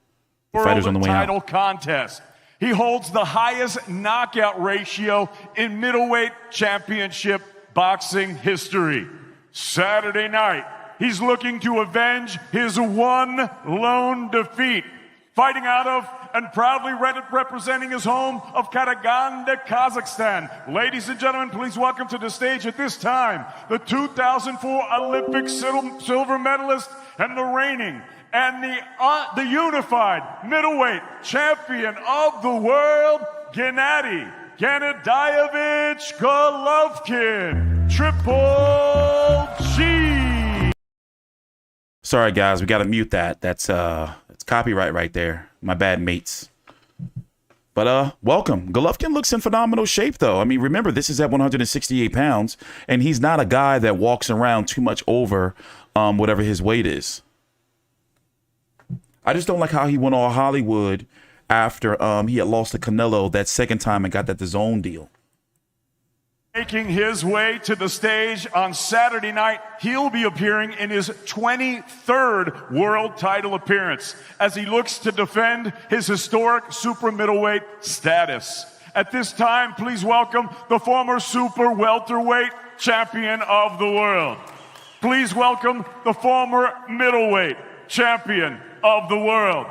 The fighters on the way out. Title contest. He holds the highest knockout ratio in middleweight championship boxing history. Saturday night, he's looking to avenge his one lone defeat. Fighting out of and proudly representing his home of Karaganda, Kazakhstan. Ladies and gentlemen, please welcome to the stage at this time the 2004 Olympic silver medalist and the reigning and the unified middleweight champion of the world, Gennady Gennadievich Golovkin, Triple G. Sorry, guys, we got to mute that. That's copyright right there. My bad, mates. But welcome. Golovkin looks in phenomenal shape, though. I mean, remember, this is at 168 pounds, and he's not a guy that walks around too much over whatever his weight is. I just don't like how he went all Hollywood after he had lost to Canelo that second time and got that DAZN deal. Making his way to the stage on Saturday night, he'll be appearing in his 23rd world title appearance as he looks to defend his historic super middleweight status. At this time, please welcome the former super welterweight champion of the world. Please welcome the former middleweight champion of the world.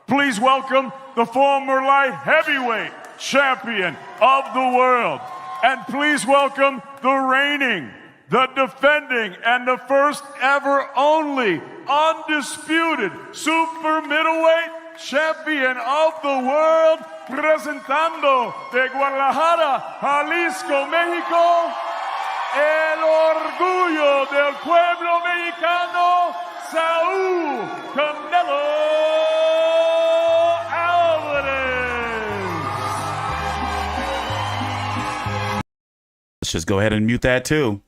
Please welcome the former light heavyweight champion of the world. And please welcome the reigning, the defending, and the first ever only undisputed super middleweight champion of the world, presentando de Guadalajara, Jalisco, México, el orgullo del pueblo mexicano, Saúl Canelo Álvarez. Let's just go ahead and mute that too.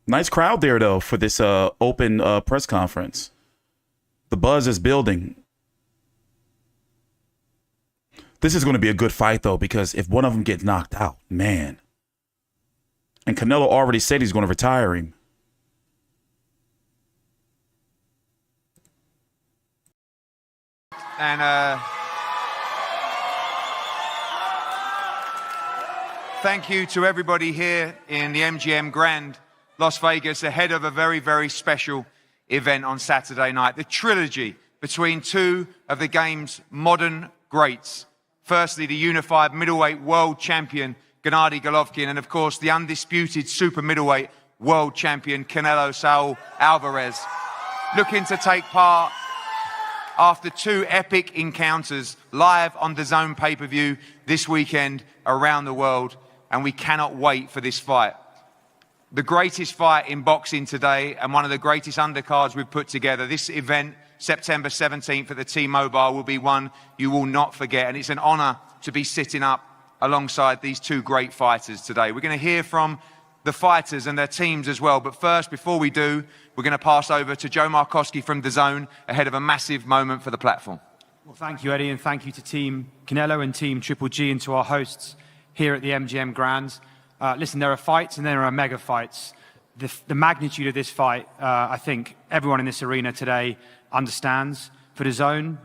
Nice crowd there, though, for this open press conference. The buzz is building. This is going to be a good fight, though, because if one of them gets knocked out, man. And Canelo already said he's going to retire him. And thank you to everybody here in the MGM Grand Las Vegas ahead of a very, very special event on Saturday night. The trilogy between two of the game's modern greats. Firstly, the unified middleweight world champion, Gennady Golovkin, and of course, the undisputed super middleweight world champion, Canelo Saúl Álvarez, looking to take part after two epic encounters live on DAZN pay-per-view this weekend around the world. And we cannot wait for this fight. The greatest fight in boxing today and one of the greatest undercards we've put together. This event, September 17th at the T-Mobile, will be one you will not forget. And it's an honor to be sitting up alongside these two great fighters today. We're going to hear from the fighters and their teams as well. But first, before we do, we're going to pass over to Joe Markowski from DAZN ahead of a massive moment for the platform. Well, thank you, Eddie, and thank you to Team Canelo and Team Triple G and to our hosts here at the MGM Grand. Listen, there are fights and there are mega fights. The magnitude of this fight, I think everyone in this arena today understands. For DAZN,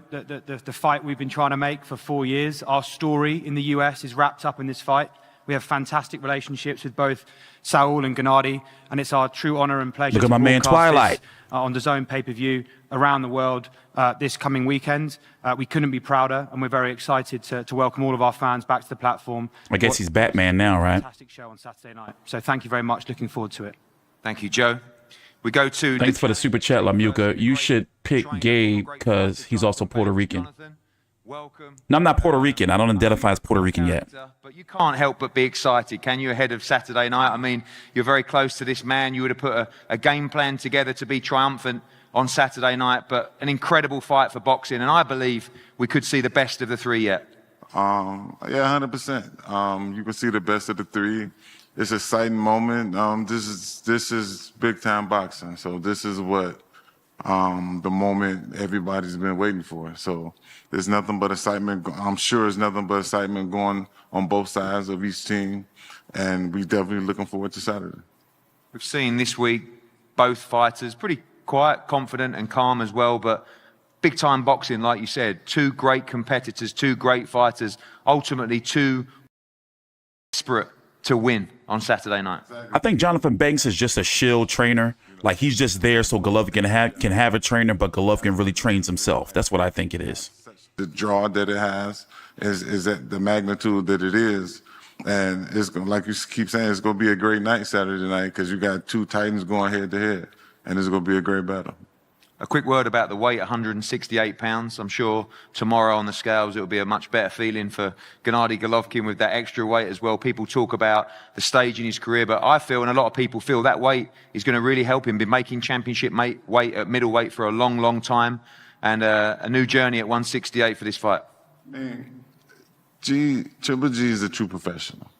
the fight we've been trying to make for 4 years, our story in the US is wrapped up in this fight. We have fantastic relationships with both Saúl and Gennady, and it's our true honor and pleasure Look at my man Twilight on DAZN pay-per-view around the world this coming weekend. We couldn't be prouder, and we're very excited to welcome all of our fans back to the platform. I guess he's Batman now, right? Fantastic show on Saturday night. So thank you very much. Looking forward to it. Thank you, Joe. We go to... Thanks for the super chat, Lamuka. You should pick Gabe because he's also Puerto Rican. No, I'm not Puerto Rican. I don't identify as Puerto Rican yet. But you can't help but be excited, can you, ahead of Saturday night? I mean, you're very close to this man. You would have put a game plan together to be triumphant on Saturday night, but an incredible fight for boxing, and I believe we could see the best of the three yet. Yeah, 100%. You can see the best of the three. It's an exciting moment. This is big-time boxing, so this is what the moment everybody's been waiting for. So there's nothing but excitement. I'm sure there's nothing but excitement going on both sides of each team, and we're definitely looking forward to Saturday. We've seen this week both fighters pretty quiet, confident, and calm as well, but big-time boxing, like you said, two great competitors, two great fighters, ultimately two desperate to win on Saturday night. I think Jonathan Banks is just a shield trainer. Like, he's just there so Golovkin can have a trainer, but Golovkin really trains himself. That's what I think it is. The draw that it has is at the magnitude that it is. And it's going, like you keep saying, it's going to be a great night Saturday night because you got two Titans going head-to-head, and it's going to be a great battle. A quick word about the weight, 168 pounds. I'm sure tomorrow on the scales it will be a much better feeling for Gennady Golovkin with that extra weight as well. People talk about the stage in his career, but I feel, and a lot of people feel, that weight is going to really help him. Been making championship weight at middleweight for a long, long time, and a new journey at 168 for this fight. Man, Triple G is a true professional,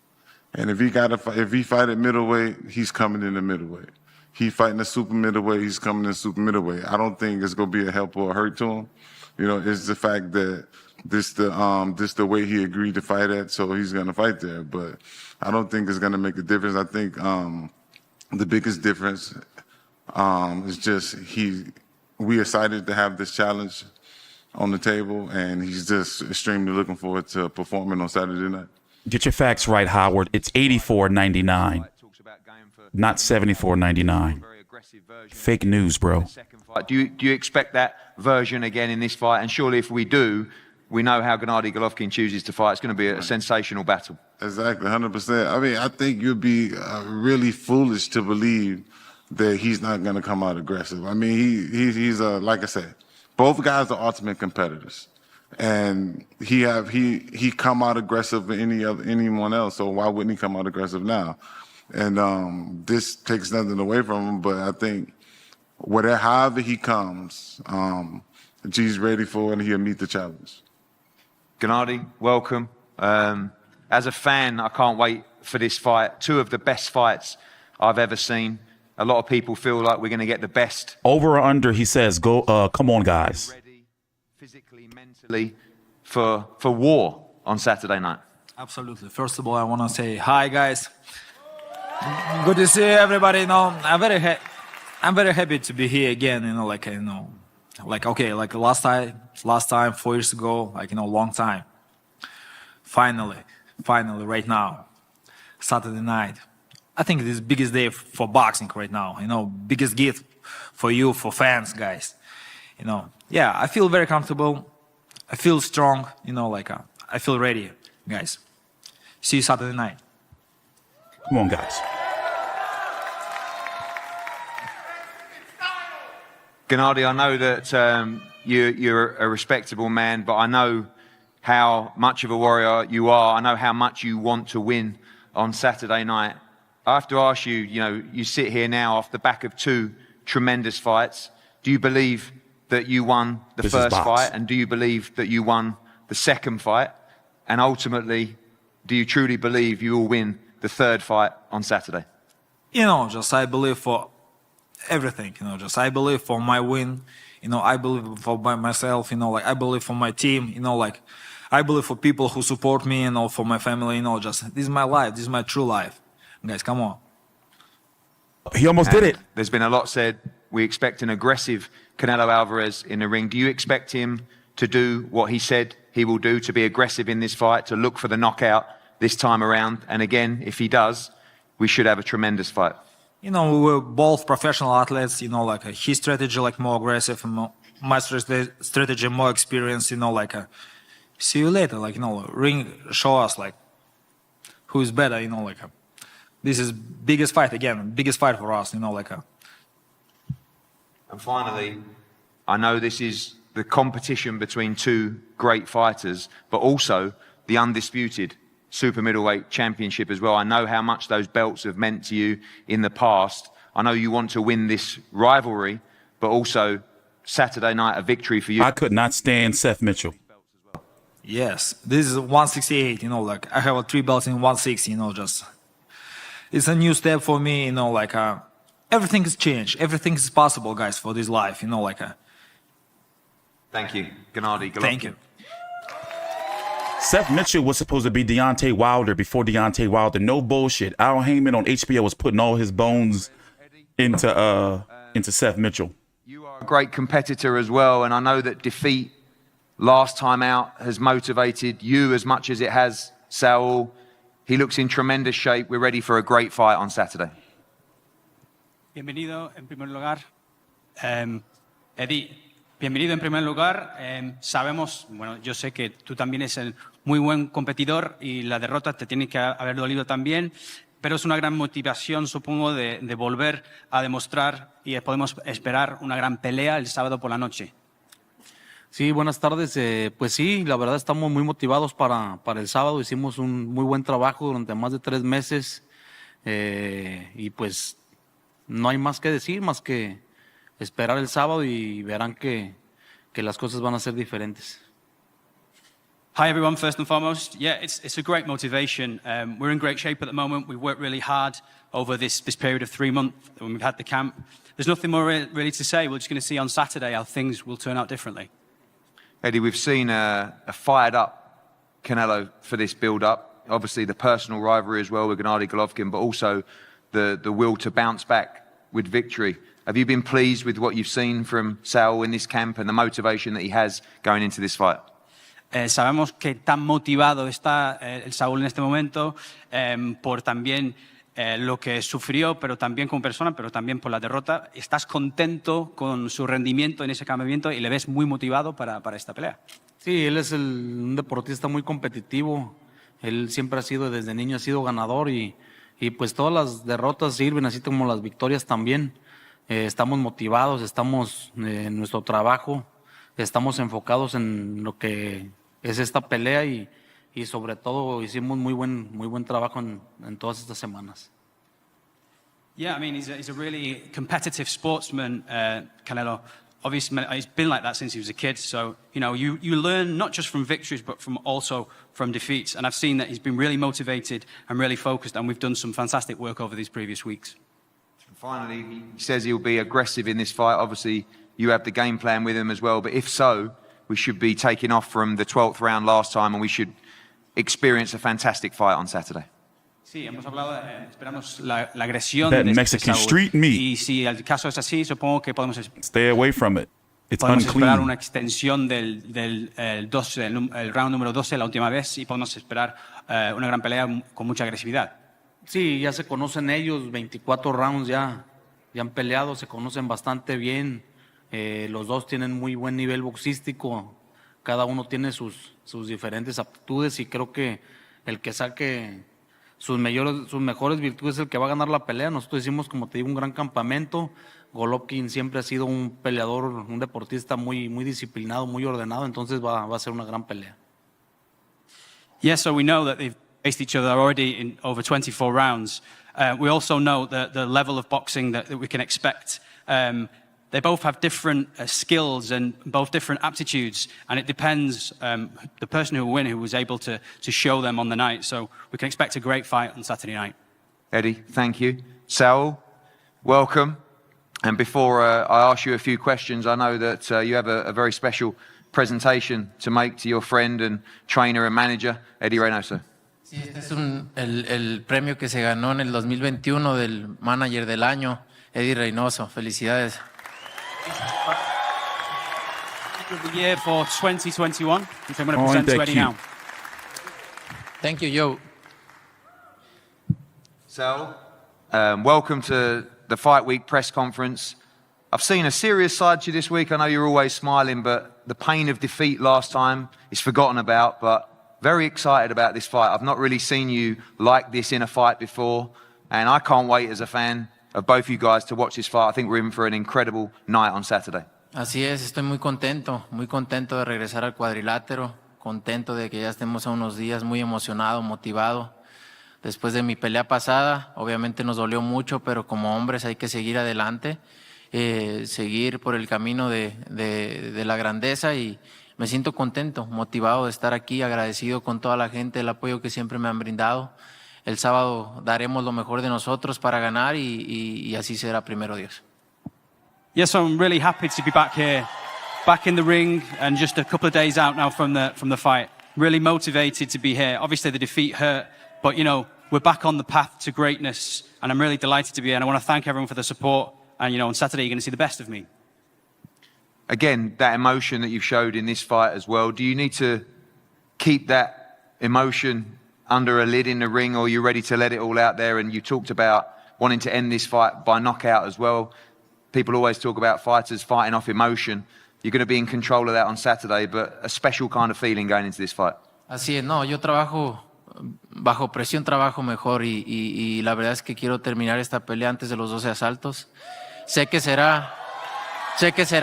and if he fight at middleweight, he's coming in the middleweight. He fighting a super middleweight, he's coming in super middleweight. I don't think it's gonna be a help or a hurt to him. You know, it's the fact that this the way he agreed to fight at, so he's gonna fight there. But I don't think it's gonna make a difference. I think the biggest difference is just we excited to have this challenge on the table, and he's just extremely looking forward to performing on Saturday night. Get your facts right, Howard. It's $84.99. Not $74.99. Fake news, bro. Do you expect that version again in this fight? And surely if we do, we know how Gennady Golovkin chooses to fight. It's going to be a sensational battle. Exactly, 100%. I mean, I think you'd be really foolish to believe that he's not going to come out aggressive. I mean, he's like I said, both guys are ultimate competitors. And he come out aggressive than anyone else, so why wouldn't he come out aggressive now? And this takes nothing away from him, but I think however he comes, G's ready for it and he'll meet the challenge. Gennady, welcome. As a fan, I can't wait for this fight. Two of the best fights I've ever seen. A lot of people feel like we're going to get the best. Over or under, he says, go, come on, guys. Ready, physically, mentally, for war on Saturday night. Absolutely. First of all, I want to say hi, guys. Good to see everybody. You know, I'm very happy to be here again. You know, like last time 4 years ago, long time. Finally, right now, Saturday night. I think this is the biggest day for boxing right now. You know, biggest gift for you, for fans, guys. You know, yeah, I feel very comfortable. I feel strong. You know, I feel ready, guys. See you Saturday night. Come on, guys. Gennady, I know that you're a respectable man, but I know how much of a warrior you are. I know how much you want to win on Saturday night. I have to ask you, you know, you sit here now off the back of two tremendous fights. Do you believe that you won the first fight? And do you believe that you won the second fight? And ultimately, do you truly believe you will win the third fight on Saturday? You know, just I believe for everything, you know, just I believe for my win, you know, I believe for myself, you know, I believe for my team, you know, I believe for people who support me, you know, for my family, you know, just this is my life, this is my true life. Guys, come on. He almost did it. There's been a lot said. We expect an aggressive Canelo Alvarez in the ring. Do you expect him to do what he said he will do, to be aggressive in this fight, to look for the knockout this time around? And again, if he does, we should have a tremendous fight. You know, we're both professional athletes, you know, his strategy, more aggressive, and my strategy, more experience, you know, see you later, you know, ring, show us, who is better, you know, this is biggest fight, again, biggest fight for us, you know, And finally, I know this is the competition between two great fighters, but also the undisputed super middleweight championship as well. I know how much those belts have meant to you in the past. I know you want to win this rivalry, but also Saturday night a victory for you. I could not stand Seth Mitchell. Yes, this is 168, like I have 3 belts in 160, just it's a new step for me, everything has changed, everything is possible, guys, for this life, Thank you, Gennady Golovkin. Thank you. Seth Mitchell was supposed to be Deontay Wilder before Deontay Wilder. No bullshit. Al Heyman on HBO was putting all his bones into Seth Mitchell. You are a great competitor as well, and I know that defeat last time out has motivated you as much as it has Saul. He looks in tremendous shape. We're ready for a great fight on Saturday. Bienvenido en primer lugar. Eddie, bienvenido en primer lugar. Sabemos, yo sé que tú también eres un muy buen competidor y la derrota te tiene que haber dolido también, pero es una gran motivación, supongo, de volver a demostrar y podemos esperar una gran pelea el sábado por la noche. Sí, buenas tardes. Pues sí, la verdad estamos muy motivados para el sábado. Hicimos un muy buen trabajo durante más de 3 meses y pues no hay más que decir, más que esperar el sábado y verán que las cosas van a ser diferentes. Hi everyone, first and foremost. Yeah, it's a great motivation. We're in great shape at the moment. We've worked really hard over this period of 3 months when we've had the camp. There's nothing more really to say. We're just going to see on Saturday how things will turn out differently. Eddie, we've seen a fired-up Canelo for this build-up. Obviously, the personal rivalry as well with Gennady Golovkin, but also the will to bounce back with victory. Have you been pleased with what you've seen from Saul in this camp and the motivation that he has going into this fight? Sabemos que tan motivado está el Saúl en este momento por también lo que sufrió, pero también como persona, pero también por la derrota. ¿Estás contento con su rendimiento en ese campamento y le ves muy motivado para esta pelea? Sí, él es un deportista muy competitivo. Él siempre ha sido, desde niño ha sido ganador y pues todas las derrotas sirven, así como las victorias también. Estamos motivados, estamos en nuestro trabajo, estamos enfocados en lo que es esta pelea y sobre todo hicimos muy buen trabajo en todas estas semanas. Yeah, I mean, he's a really competitive sportsman, Canelo. Obviously, he's been like that since he was a kid. So, you learn not just from victories, but also from defeats. And I've seen that he's been really motivated and really focused, and we've done some fantastic work over these previous weeks. And finally, he says he'll be aggressive in this fight. Obviously, you have the game plan with him as well. But if so, we should be taking off from the 12th round last time, and we should experience a fantastic fight on Saturday. Sí, hemos hablado, esperamos la agresión That de Mexican Saúl. street meat. Y si el caso es así, supongo que podemos Stay away from it. It's esperar unclean. una extensión del el round número 12 la última vez y podemos esperar una gran pelea con mucha agresividad. Sí, ya se conocen ellos, 24 rounds ya han peleado, se conocen bastante bien. Los dos tienen muy buen nivel boxístico, cada uno tiene sus diferentes aptitudes y creo que el que saque sus mejores virtudes es el que va a ganar la pelea. Nosotros hicimos, como te digo, un gran campamento. Golovkin siempre ha sido un peleador, un deportista muy disciplinado, muy ordenado, entonces va a ser una gran pelea. Yes, so we know that they've faced each other already in over 24 rounds. We also know the level of boxing that we can expect. They both have different skills and both different aptitudes, and it depends the person who will win, who was able to show them on the night. So we can expect a great fight on Saturday night. Eddie, thank you. Saul, welcome. And before I ask you a few questions, I know that you have a very special presentation to make to your friend and trainer and manager, Eddie Reynoso. Sí, este es el premio que se ganó en el 2021 del Manager del Año, Eddie Reynoso. Felicidades. Of the year for 2021, which I'm going to present to Eddie now. Thank you, Joe. Saul, welcome to the Fight Week press conference. I've seen a serious side to you this week. I know you're always smiling, but the pain of defeat last time is forgotten about, but very excited about this fight. I've not really seen you like this in a fight before, and I can't wait as a fan of both of you guys to watch this fight. I think we're in for an incredible night on Saturday. Así es, estoy muy contento de regresar al cuadrilátero, contento de que ya estemos a unos días, muy emocionado, motivado. Después de mi pelea pasada, obviamente nos dolió mucho, pero como hombres hay que seguir adelante, seguir por el camino de la grandeza y me siento contento, motivado de estar aquí, agradecido con toda la gente, el apoyo que siempre me han brindado. El sábado daremos lo mejor de nosotros para ganar y así será, primero Dios. Yes, I'm really happy to be back here, back in the ring, and just a couple of days out now from the fight. Really motivated to be here. Obviously, the defeat hurt, but you know we're back on the path to greatness, and I'm really delighted to be here. And I want to thank everyone for the support. And you know, on Saturday you're going to see the best of me. Again, that emotion that you've showed in this fight as well. Do you need to keep that emotion under a lid in the ring, or are you ready to let it all out there? And you talked about wanting to end this fight by knockout as well. People always talk about fighters fighting off emotion. You're going to be in control of that on Saturday, but a special kind of feeling going into this fight. Así es, no, yo trabajo bajo presión, trabajo mejor y la verdad es que quiero terminar esta pelea antes de los 12 asaltos. Sé que será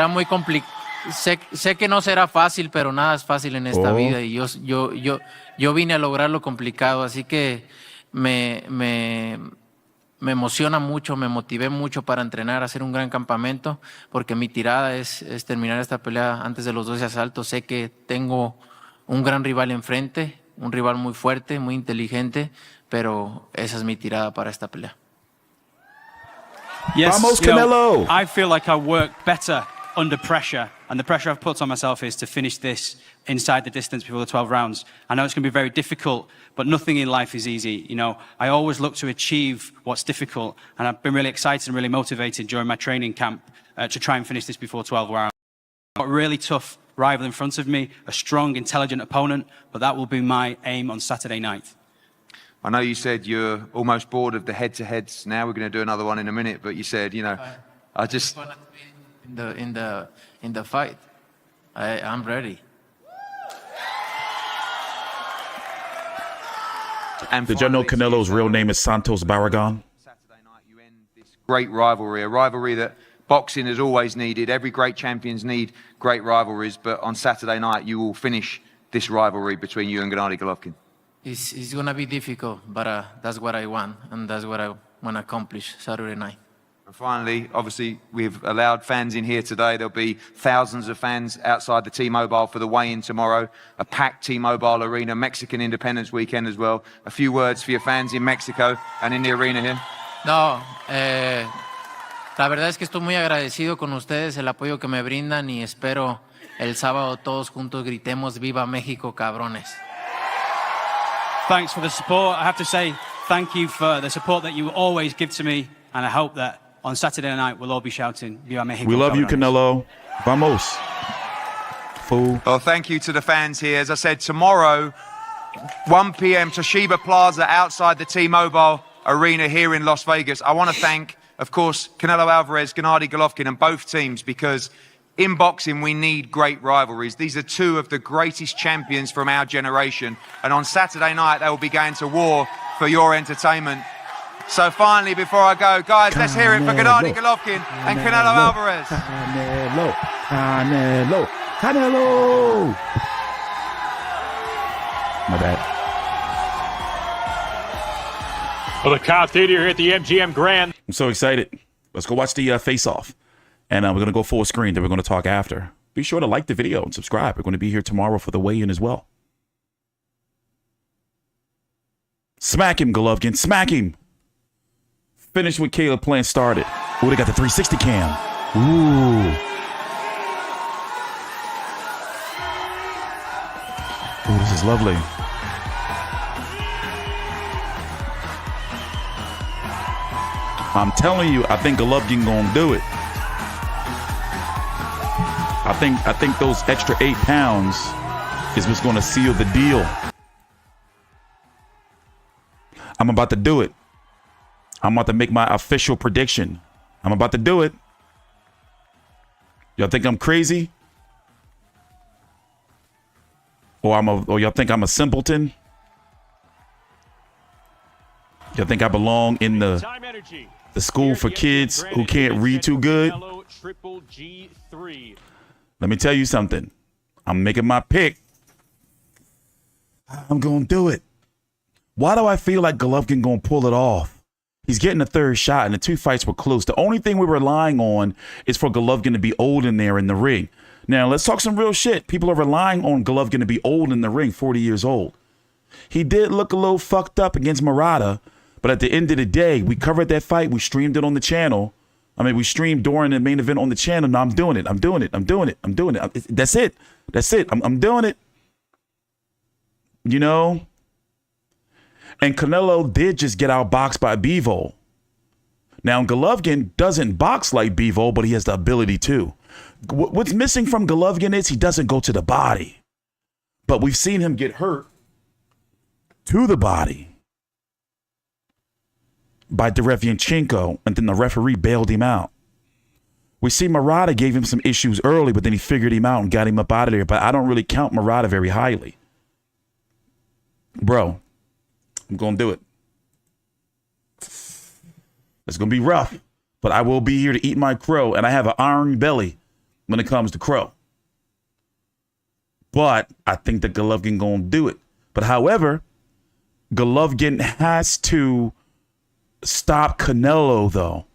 muy complicado. Sé que no será fácil, pero nada es fácil en esta vida y yo vine a lograr lo complicado, así que me emociona mucho, me motivé mucho para entrenar, hacer un gran campamento, porque mi tirada es terminar esta pelea antes de los 12 asaltos. Sé que tengo un gran rival enfrente, un rival muy fuerte, muy inteligente, pero esa es mi tirada para esta pelea. Yes, Vamos, Canelo! I feel like I work better under pressure, and the pressure I've put on myself is to finish this inside the distance before the 12 rounds. I know it's going to be very difficult, but nothing in life is easy. You know, I always look to achieve what's difficult, and I've been really excited and really motivated during my training camp to try and finish this before 12 rounds. I've got a really tough rival in front of me, a strong, intelligent opponent, but that will be my aim on Saturday night. I know you said you're almost bored of the head-to-heads now. We're going to do another one in a minute, but you said, you know, I just... In the fight, I'm ready. And did you know Canelo's real name is Santos Barragan? Saturday night, you end this great rivalry, a rivalry that boxing has always needed. Every great champions need great rivalries, but on Saturday night, you will finish this rivalry between you and Gennady Golovkin. It's going to be difficult, but that's what I want, and that's what I want to accomplish Saturday night. And finally, obviously, we've allowed fans in here today. There'll be thousands of fans outside the T-Mobile for the weigh-in tomorrow. A packed T-Mobile arena, Mexican Independence Weekend as well. A few words for your fans in Mexico and in the arena here. No, la verdad es que estoy muy agradecido con ustedes, el apoyo que me brindan y espero el sábado todos juntos gritemos ¡Viva México, cabrones! Thanks for the support. I have to say thank you for the support that you always give to me, and I hope that on Saturday night, we'll all be shouting, Viva Mexico. We love you, Canelo. Vamos. Fool. Well, thank you to the fans here. As I said, tomorrow, 1 p.m. Toshiba Plaza outside the T-Mobile Arena here in Las Vegas. I want to thank, of course, Canelo Alvarez, Gennady Golovkin, and both teams, because in boxing, we need great rivalries. These are two of the greatest champions from our generation. And on Saturday night, they will be going to war for your entertainment. So finally, before I go, guys, let's hear it for Gennady Golovkin and Canelo Alvarez. Canelo! My bad. Well, the Conf Theater here at the MGM Grand. I'm so excited. Let's go watch the face-off. And we're going to go full screen. Then we're going to talk after. Be sure to like the video and subscribe. We're going to be here tomorrow for the weigh-in as well. Smack him, Golovkin. Smack him. Finish what Caleb Plant started. Ooh, they got the 360 cam. Ooh. Ooh, this is lovely. I'm telling you, I think Golovkin gonna do it. I think those extra 8 pounds is what's gonna seal the deal. I'm about to do it. I'm about to make my official prediction. I'm about to do it. Y'all think I'm crazy? Or y'all think I'm a simpleton? Y'all think I belong in the the school for kids who can't read too good. Let me tell you something. I'm making my pick. I'm going to do it. Why do I feel like Golovkin going to pull it off? He's getting the third shot, and the two fights were close. The only thing we're relying on is for Golovkin to be old in there in the ring. Now, let's talk some real shit. People are relying on Golovkin to be old in the ring, 40 years old. He did look a little fucked up against Murata, but at the end of the day, we covered that fight. We streamed it on the channel. I mean, we streamed during the main event on the channel. Now I'm doing it. I'm doing it. I'm doing it. I'm doing it. That's it. That's it. I'm doing it. You know? And Canelo did just get outboxed by Bivol. Now, Golovkin doesn't box like Bivol, but he has the ability to. What's missing from Golovkin is he doesn't go to the body. But we've seen him get hurt to the body by Derevianchenko, and then the referee bailed him out. We see Murata gave him some issues early, but then he figured him out and got him up out of there. But I don't really count Murata very highly. Bro, I'm going to do it. It's going to be rough, but I will be here to eat my crow, and I have an iron belly when it comes to crow. But I think that Golovkin going to do it. But however, Golovkin has to stop Canelo, though.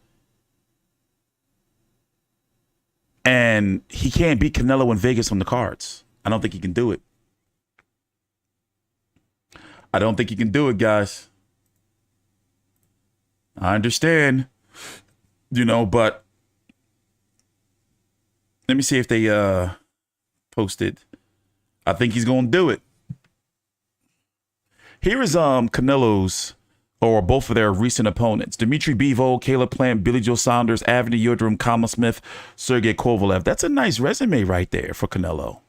And he can't beat Canelo in Vegas on the cards. I don't think he can do it. I don't think he can do it, guys. I understand, you know, but let me see if they posted. I think he's going to do it. Here is Canelo's, or both of their recent opponents: Dmitry Bivol, Caleb Plant, Billy Joe Saunders, Avni Yildirim, Kama Smith, Sergey Kovalev. That's a nice resume right there for Canelo.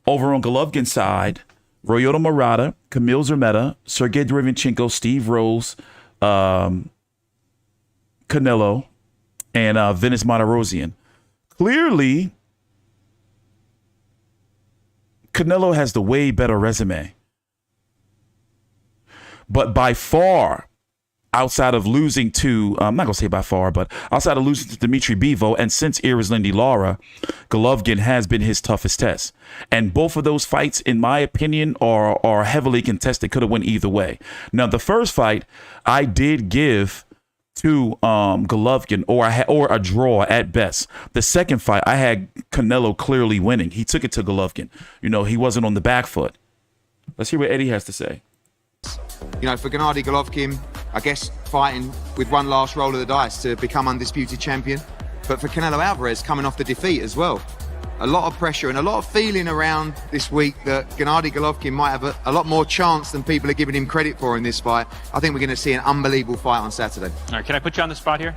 Over on Golovkin's side, Ryota Murata, Kamil Zermeta, Sergey Derevianchenko, Steve Rose, Canelo, and Venice Monterosian. Clearly, Canelo has the way better resume. But by far, outside of losing to, I'm not going to say by far, but outside of losing to Dmitry Bivol, and since Lindy Lara, Golovkin has been his toughest test. And both of those fights, in my opinion, are heavily contested. Could have went either way. Now, the first fight, I did give to Golovkin, or a draw at best. The second fight, I had Canelo clearly winning. He took it to Golovkin. You know, he wasn't on the back foot. Let's hear what Eddie has to say. You know, for Gennady Golovkin, I guess fighting with one last roll of the dice to become undisputed champion. But for Canelo Alvarez, coming off the defeat as well. A lot of pressure and a lot of feeling around this week that Gennady Golovkin might have a lot more chance than people are giving him credit for in this fight. I think we're going to see an unbelievable fight on Saturday. All right, can I put you on the spot here?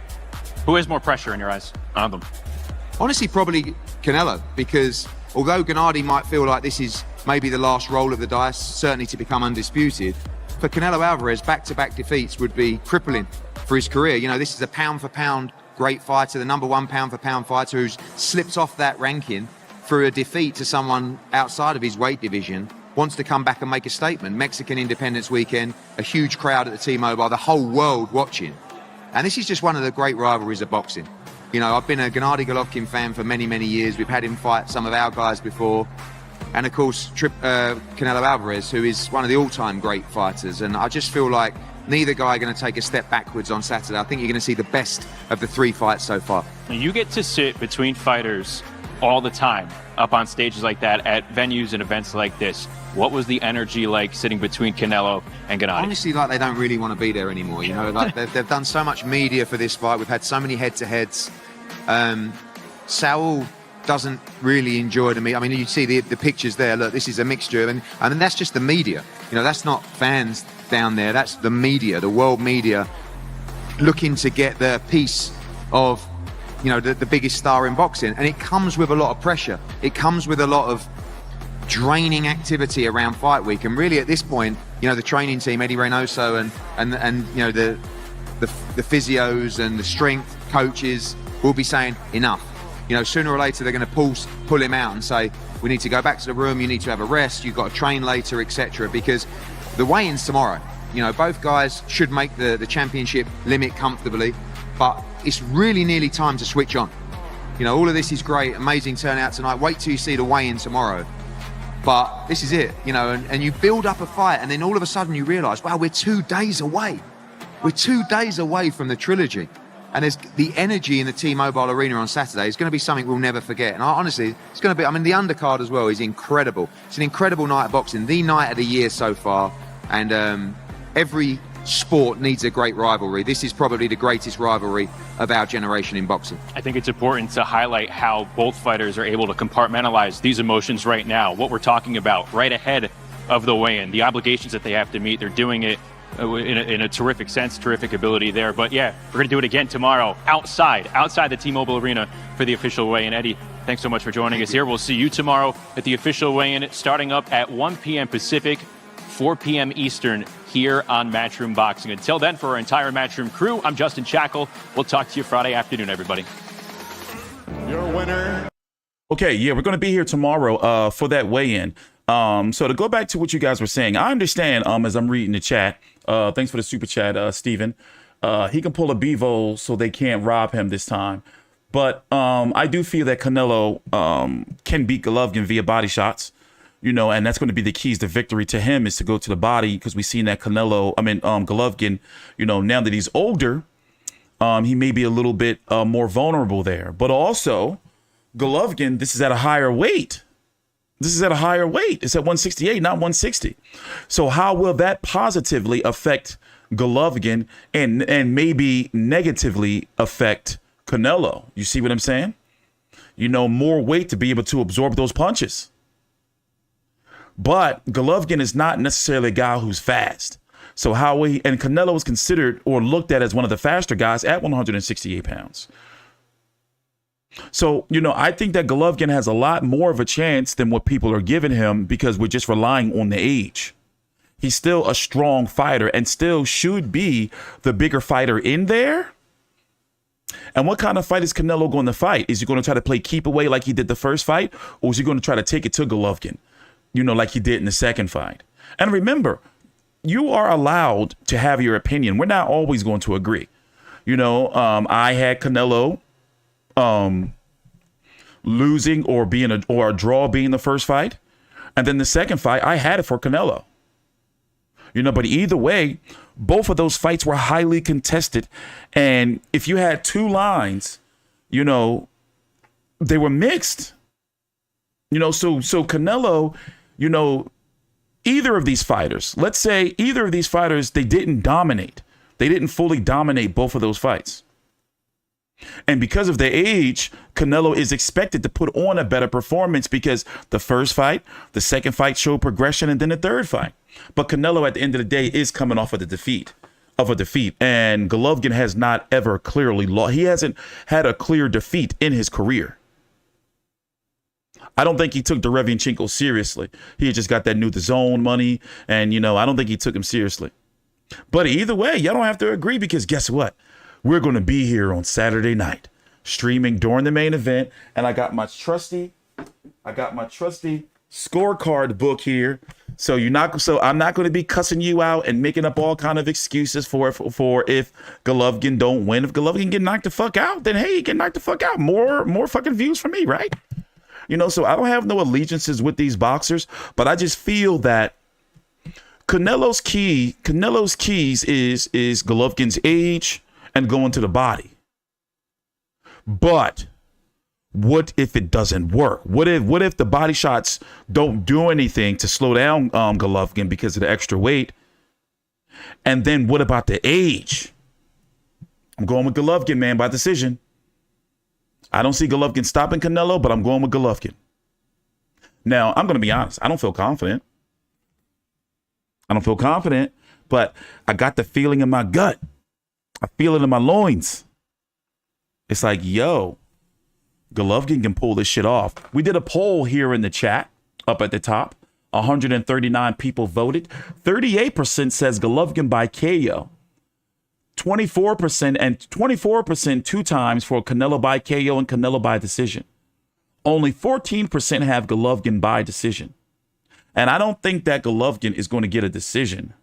Who has more pressure in your eyes? On them. Honestly, probably Canelo, because although Gennady might feel like this is maybe the last roll of the dice, certainly to become undisputed, for Canelo Alvarez, back-to-back defeats would be crippling for his career. You know, this is a pound-for-pound great fighter, the number one pound-for-pound fighter who's slipped off that ranking through a defeat to someone outside of his weight division, wants to come back and make a statement. Mexican Independence Weekend, a huge crowd at the T-Mobile, the whole world watching. And this is just one of the great rivalries of boxing. You know, I've been a Gennady Golovkin fan for many, many years. We've had him fight some of our guys before. And of course, Canelo Alvarez, who is one of the all-time great fighters. And I just feel like neither guy are going to take a step backwards on Saturday. I think you're going to see the best of the three fights so far. You get to sit between fighters all the time up on stages like that at venues and events like this. What was the energy like sitting between Canelo and Gennady? Honestly, like they don't really want to be there anymore. You know, like they've done so much media for this fight. We've had so many head-to-heads. Saul doesn't really enjoy the meet. I mean, you see the pictures there. Look, this is a mixture, and I mean that's just the media. You know, that's not fans down there. That's the media, the world media, looking to get their piece of, you know, the biggest star in boxing. And it comes with a lot of pressure. It comes with a lot of draining activity around fight week. And really, at this point, you know, the training team, Eddie Reynoso, and you know the physios and the strength coaches will be saying enough. You know, sooner or later, they're going to pull him out and say, we need to go back to the room, you need to have a rest, you've got to train later, etc. Because the weigh-in's tomorrow. You know, both guys should make the championship limit comfortably, but it's really nearly time to switch on. You know, all of this is great, amazing turnout tonight. Wait till you see the weigh-in tomorrow. But this is it, you know, and you build up a fight, and then all of a sudden you realise, wow, we're 2 days away. We're 2 days away from the trilogy. And there's the energy in the T-Mobile Arena on Saturday is going to be something we'll never forget. And honestly, it's going to be, I mean, the undercard as well is incredible. It's an incredible night of boxing, the night of the year so far. And every sport needs a great rivalry. This is probably the greatest rivalry of our generation in boxing. I think it's important to highlight how both fighters are able to compartmentalize these emotions right now, what we're talking about right ahead of the weigh-in, the obligations that they have to meet. They're doing it in a terrific sense, terrific ability there. But yeah, we're going to do it again tomorrow outside the T-Mobile Arena for the official weigh-in. Eddie, thanks so much for joining us here. We'll see you tomorrow at the official weigh-in starting up at 1 p.m. Pacific, 4 p.m. Eastern here on Matchroom Boxing. Until then, for our entire Matchroom crew, I'm Justin Shackle. We'll talk to you Friday afternoon, everybody. Your winner. Okay, yeah, we're going to be here tomorrow for that weigh-in. So to go back to what you guys were saying, I understand as I'm reading the chat, thanks for the super chat, Steven. He can pull a Bevo so they can't rob him this time. But I do feel that Canelo can beat Golovkin via body shots, you know, and that's going to be the keys to victory to him is to go to the body, because we've seen that Golovkin, you know, now that he's older, he may be a little bit more vulnerable there. But also, Golovkin, this is at a higher weight. It's at 168, not 160. So how will that positively affect Golovkin and maybe negatively affect Canelo? You see what I'm saying? You know, more weight to be able to absorb those punches. But Golovkin is not necessarily a guy who's fast. So and Canelo is considered or looked at as one of the faster guys at 168 pounds. So, you know, I think that Golovkin has a lot more of a chance than what people are giving him because we're just relying on the age. He's still a strong fighter and still should be the bigger fighter in there. And what kind of fight is Canelo going to fight? Is he going to try to play keep away like he did the first fight? Or is he going to try to take it to Golovkin, you know, like he did in the second fight? And remember, you are allowed to have your opinion. We're not always going to agree. You know, I had Canelo losing or a draw being the first fight, and then the second fight I had it for Canelo, you know. But either way, both of those fights were highly contested, and if you had two lines, you know, they were mixed, you know. So Canelo, you know, either of these fighters, let's say either of these fighters, they didn't fully dominate both of those fights. And because of their age, Canelo is expected to put on a better performance because the first fight, the second fight showed progression, and then the third fight. But Canelo, at the end of the day, is coming off of a defeat. And Golovkin has not ever clearly lost. He hasn't had a clear defeat in his career. I don't think he took Derevianchenko seriously. He just got that new DAZN money, and, you know, I don't think he took him seriously. But either way, y'all don't have to agree, because guess what? We're going to be here on Saturday night, streaming during the main event. And I got my trusty scorecard book here. So I'm not going to be cussing you out and making up all kind of excuses for if Golovkin don't win. If Golovkin get knocked the fuck out, then hey, get knocked the fuck out. More fucking views for me, right? You know, so I don't have no allegiances with these boxers, but I just feel that Canelo's keys is Golovkin's age and going to the body. But what if it doesn't work? What if the body shots don't do anything to slow down Golovkin because of the extra weight? And then what about the age? I'm going with Golovkin, man, by decision. I don't see Golovkin stopping Canelo, but I'm going with Golovkin. Now, I'm going to be honest. I don't feel confident, but I got the feeling in my gut. I feel it in my loins. It's like, yo, Golovkin can pull this shit off. We did a poll here in the chat up at the top. 139 people voted. 38% says Golovkin by KO. 24% two times for Canelo by KO and Canelo by decision. Only 14% have Golovkin by decision. And I don't think that Golovkin is going to get a decision.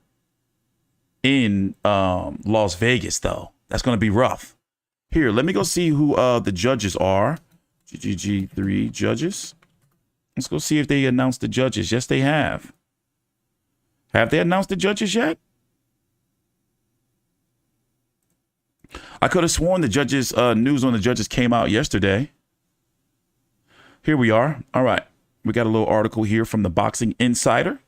in Las Vegas, though. That's going to be rough. Here, let me go see who the judges are. GGG 3 judges. Let's go see if they announced the judges. Yes, they have. Have they announced the judges yet? I could have sworn the judges news on the judges came out yesterday. Here we are. All right. We got a little article here from the Boxing Insider.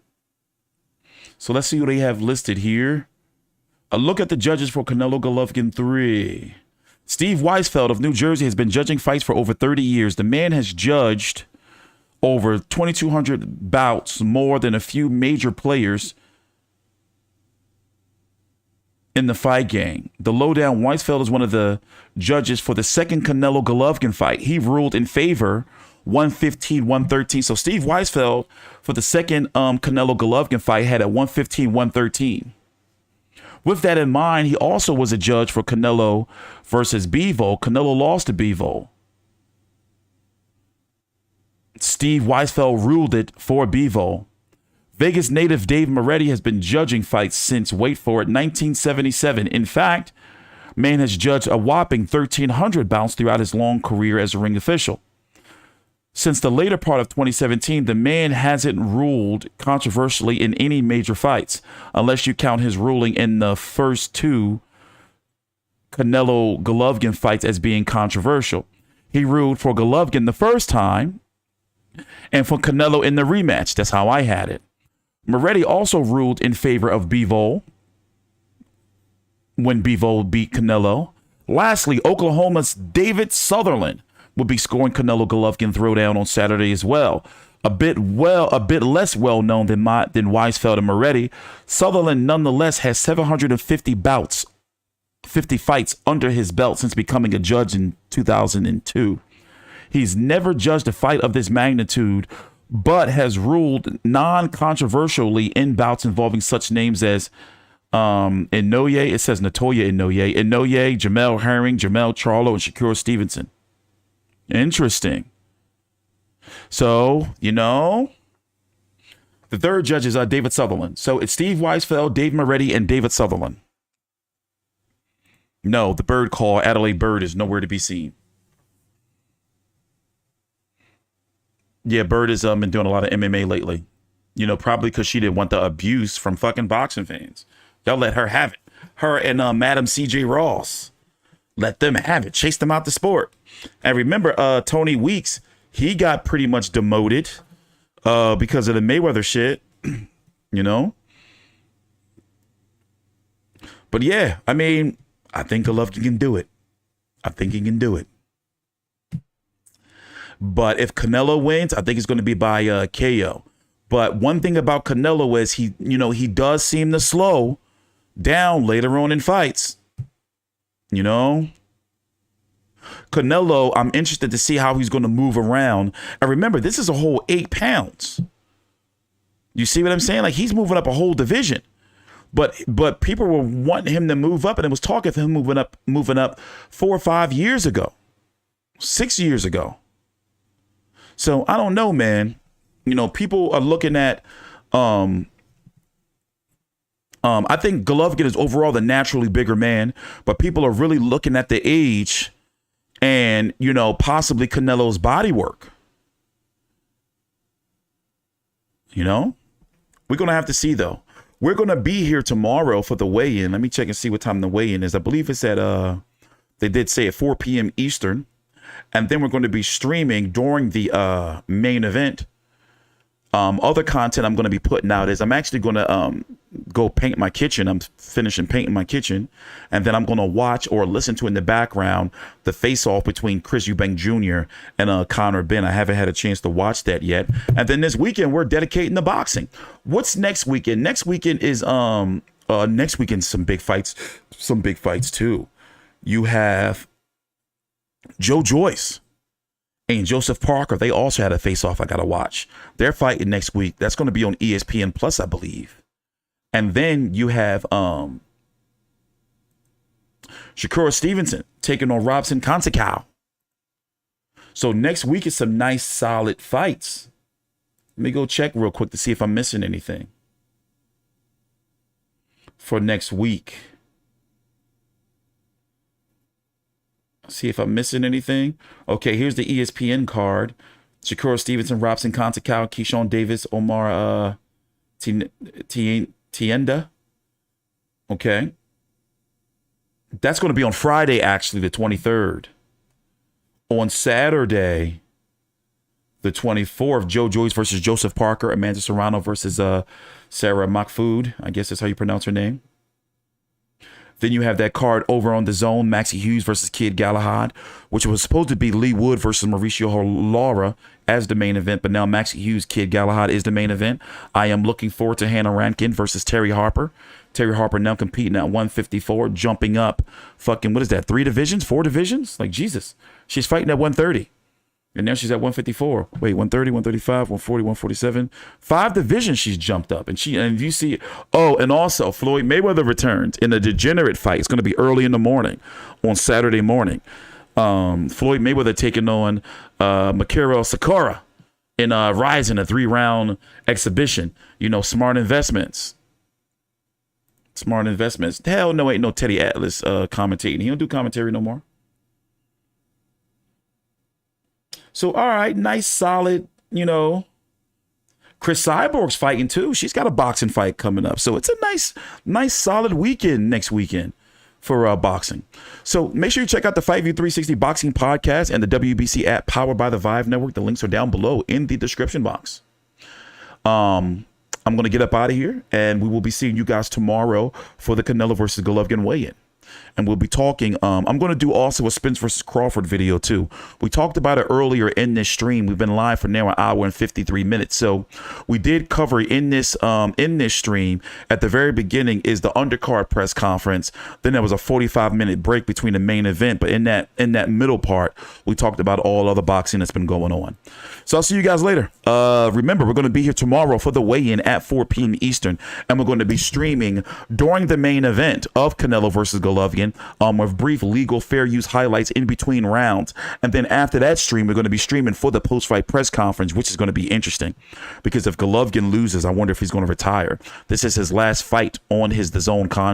So let's see what they have listed here. A look at the judges for Canelo Golovkin 3. Steve Weisfeld of New Jersey has been judging fights for over 30 years. The man has judged over 2,200 bouts, more than a few major players in the fight game. The lowdown, Weisfeld is one of the judges for the second Canelo Golovkin fight. He ruled in favor 115-113. So Steve Weisfeld for the second Canelo Golovkin fight had a 115-113. With that in mind, he also was a judge for Canelo versus Bivol. Canelo lost to Bivol. Steve Weisfeld ruled it for Bivol. Vegas native Dave Moretti has been judging fights since, wait for it, 1977. In fact, man has judged a whopping 1,300 bouts throughout his long career as a ring official. Since the later part of 2017, the man hasn't ruled controversially in any major fights, unless you count his ruling in the first two Canelo Golovkin fights as being controversial. He ruled for Golovkin the first time and for Canelo in the rematch. That's how I had it. Moretti also ruled in favor of Bivol when Bivol beat Canelo. Lastly, Oklahoma's David Sutherland will be scoring Canelo Golovkin throwdown on Saturday as well. A bit less well known than Weisfeld and Moretti, Sutherland nonetheless has 750 bouts, 50 fights under his belt since becoming a judge in 2002. He's never judged a fight of this magnitude, but has ruled non-controversially in bouts involving such names as Inoue, it says Natoya Inoue, Jamel Herring, Jamel Charlo, and Shakur Stevenson. Interesting. So, the third judges are David Sutherland. So it's Steve Weisfeld, Dave Moretti, and David Sutherland. No, the bird call, Adelaide Bird, is nowhere to be seen. Yeah, Bird has been doing a lot of MMA lately. Probably because she didn't want the abuse from fucking boxing fans. Y'all let her have it. Her and Madam CJ Ross. Let them have it. Chase them out the sport. And remember, Tony Weeks, he got pretty much demoted because of the Mayweather shit, But yeah, I think Golovkin can do it. I think he can do it. But if Canelo wins, I think it's going to be by KO. But one thing about Canelo is he does seem to slow down later on in fights. Canelo, I'm interested to see how he's going to move around. And remember, this is a whole 8 pounds. You see what I'm saying? Like, he's moving up a whole division. But people were wanting him to move up, and it was talk of him moving up 4 or 5 years ago, 6 years ago. So I don't know, man. People are looking at I think Golovkin is overall the naturally bigger man, but people are really looking at the age and, possibly Canelo's body work. We're going to have to see, though. We're going to be here tomorrow for the weigh-in. Let me check and see what time the weigh-in is. I believe it's at, they did say at 4 p.m. Eastern. And then we're going to be streaming during the main event. Other content I'm going to be putting out is I'm actually going to go paint my kitchen. I'm finishing painting my kitchen. And then I'm going to watch or listen to in the background the face-off between Chris Eubank Jr. and Conor Benn. I haven't had a chance to watch that yet. And then this weekend, we're dedicating to boxing. What's next weekend? Next weekend is some big fights. Some big fights, too. You have Joe Joyce and Joseph Parker. They also had a face-off I got to watch. They're fighting next week. That's going to be on ESPN Plus, I believe. And then you have Shakur Stevenson taking on Robson Conceicao. So next week is some nice, solid fights. Let me go check real quick to see if I'm missing anything. for next week. See if I'm missing anything. Okay, here's the ESPN card. Shakur Stevenson, Robson, Conticao, Keyshawn Davis, Omar Tienda. Okay. That's going to be on Friday, actually, the 23rd. On Saturday, the 24th, Joe Joyce versus Joseph Parker, Amanda Serrano versus Sarah Mahfoud. I guess that's how you pronounce her name. Then you have that card over on the Zone, Maxie Hughes versus Kid Galahad, which was supposed to be Lee Wood versus Mauricio Lara as the main event, but now Maxie Hughes, Kid Galahad is the main event. I am looking forward to Hannah Rankin versus Terry Harper. Terry Harper now competing at 154, jumping up fucking, what is that, 4 divisions? Like, Jesus. She's fighting at 130. And now she's at 154. Wait, 130, 135, 140, 147. 5 divisions she's jumped up. And you see, oh, and also Floyd Mayweather returns in a degenerate fight. It's going to be early in the morning on Saturday morning. Floyd Mayweather taking on Makiro Sakura in Rising, a 3-round exhibition. You know, smart investments. Smart investments. Hell no, ain't no Teddy Atlas commentating. He don't do commentary no more. So, all right, nice, solid, you know. Chris Cyborg's fighting too. She's got a boxing fight coming up. So it's a nice, solid weekend next weekend for boxing. So make sure you check out the Fight View 360 Boxing Podcast and the WBC app powered by the Vive Network. The links are down below in the description box. I'm going to get up out of here, and we will be seeing you guys tomorrow for the Canelo versus Golovkin weigh-in. And we'll be talking. I'm going to do also a Spence versus Crawford video too. We talked about it earlier in this stream. We've been live for now an hour and 53 minutes. So we did cover in this stream at the very beginning is the undercard press conference. Then there was a 45-minute break between the main event. But in that middle part, we talked about all other boxing that's been going on. So I'll see you guys later. Remember, we're going to be here tomorrow for the weigh-in at 4 p.m. Eastern, and we're going to be streaming during the main event of Canelo versus Golovkin with brief legal fair use highlights in between rounds. And then after that stream, we're going to be streaming for the post-fight press conference, which is going to be interesting because if Golovkin loses, I wonder if he's going to retire. This is his last fight on his DAZN contract.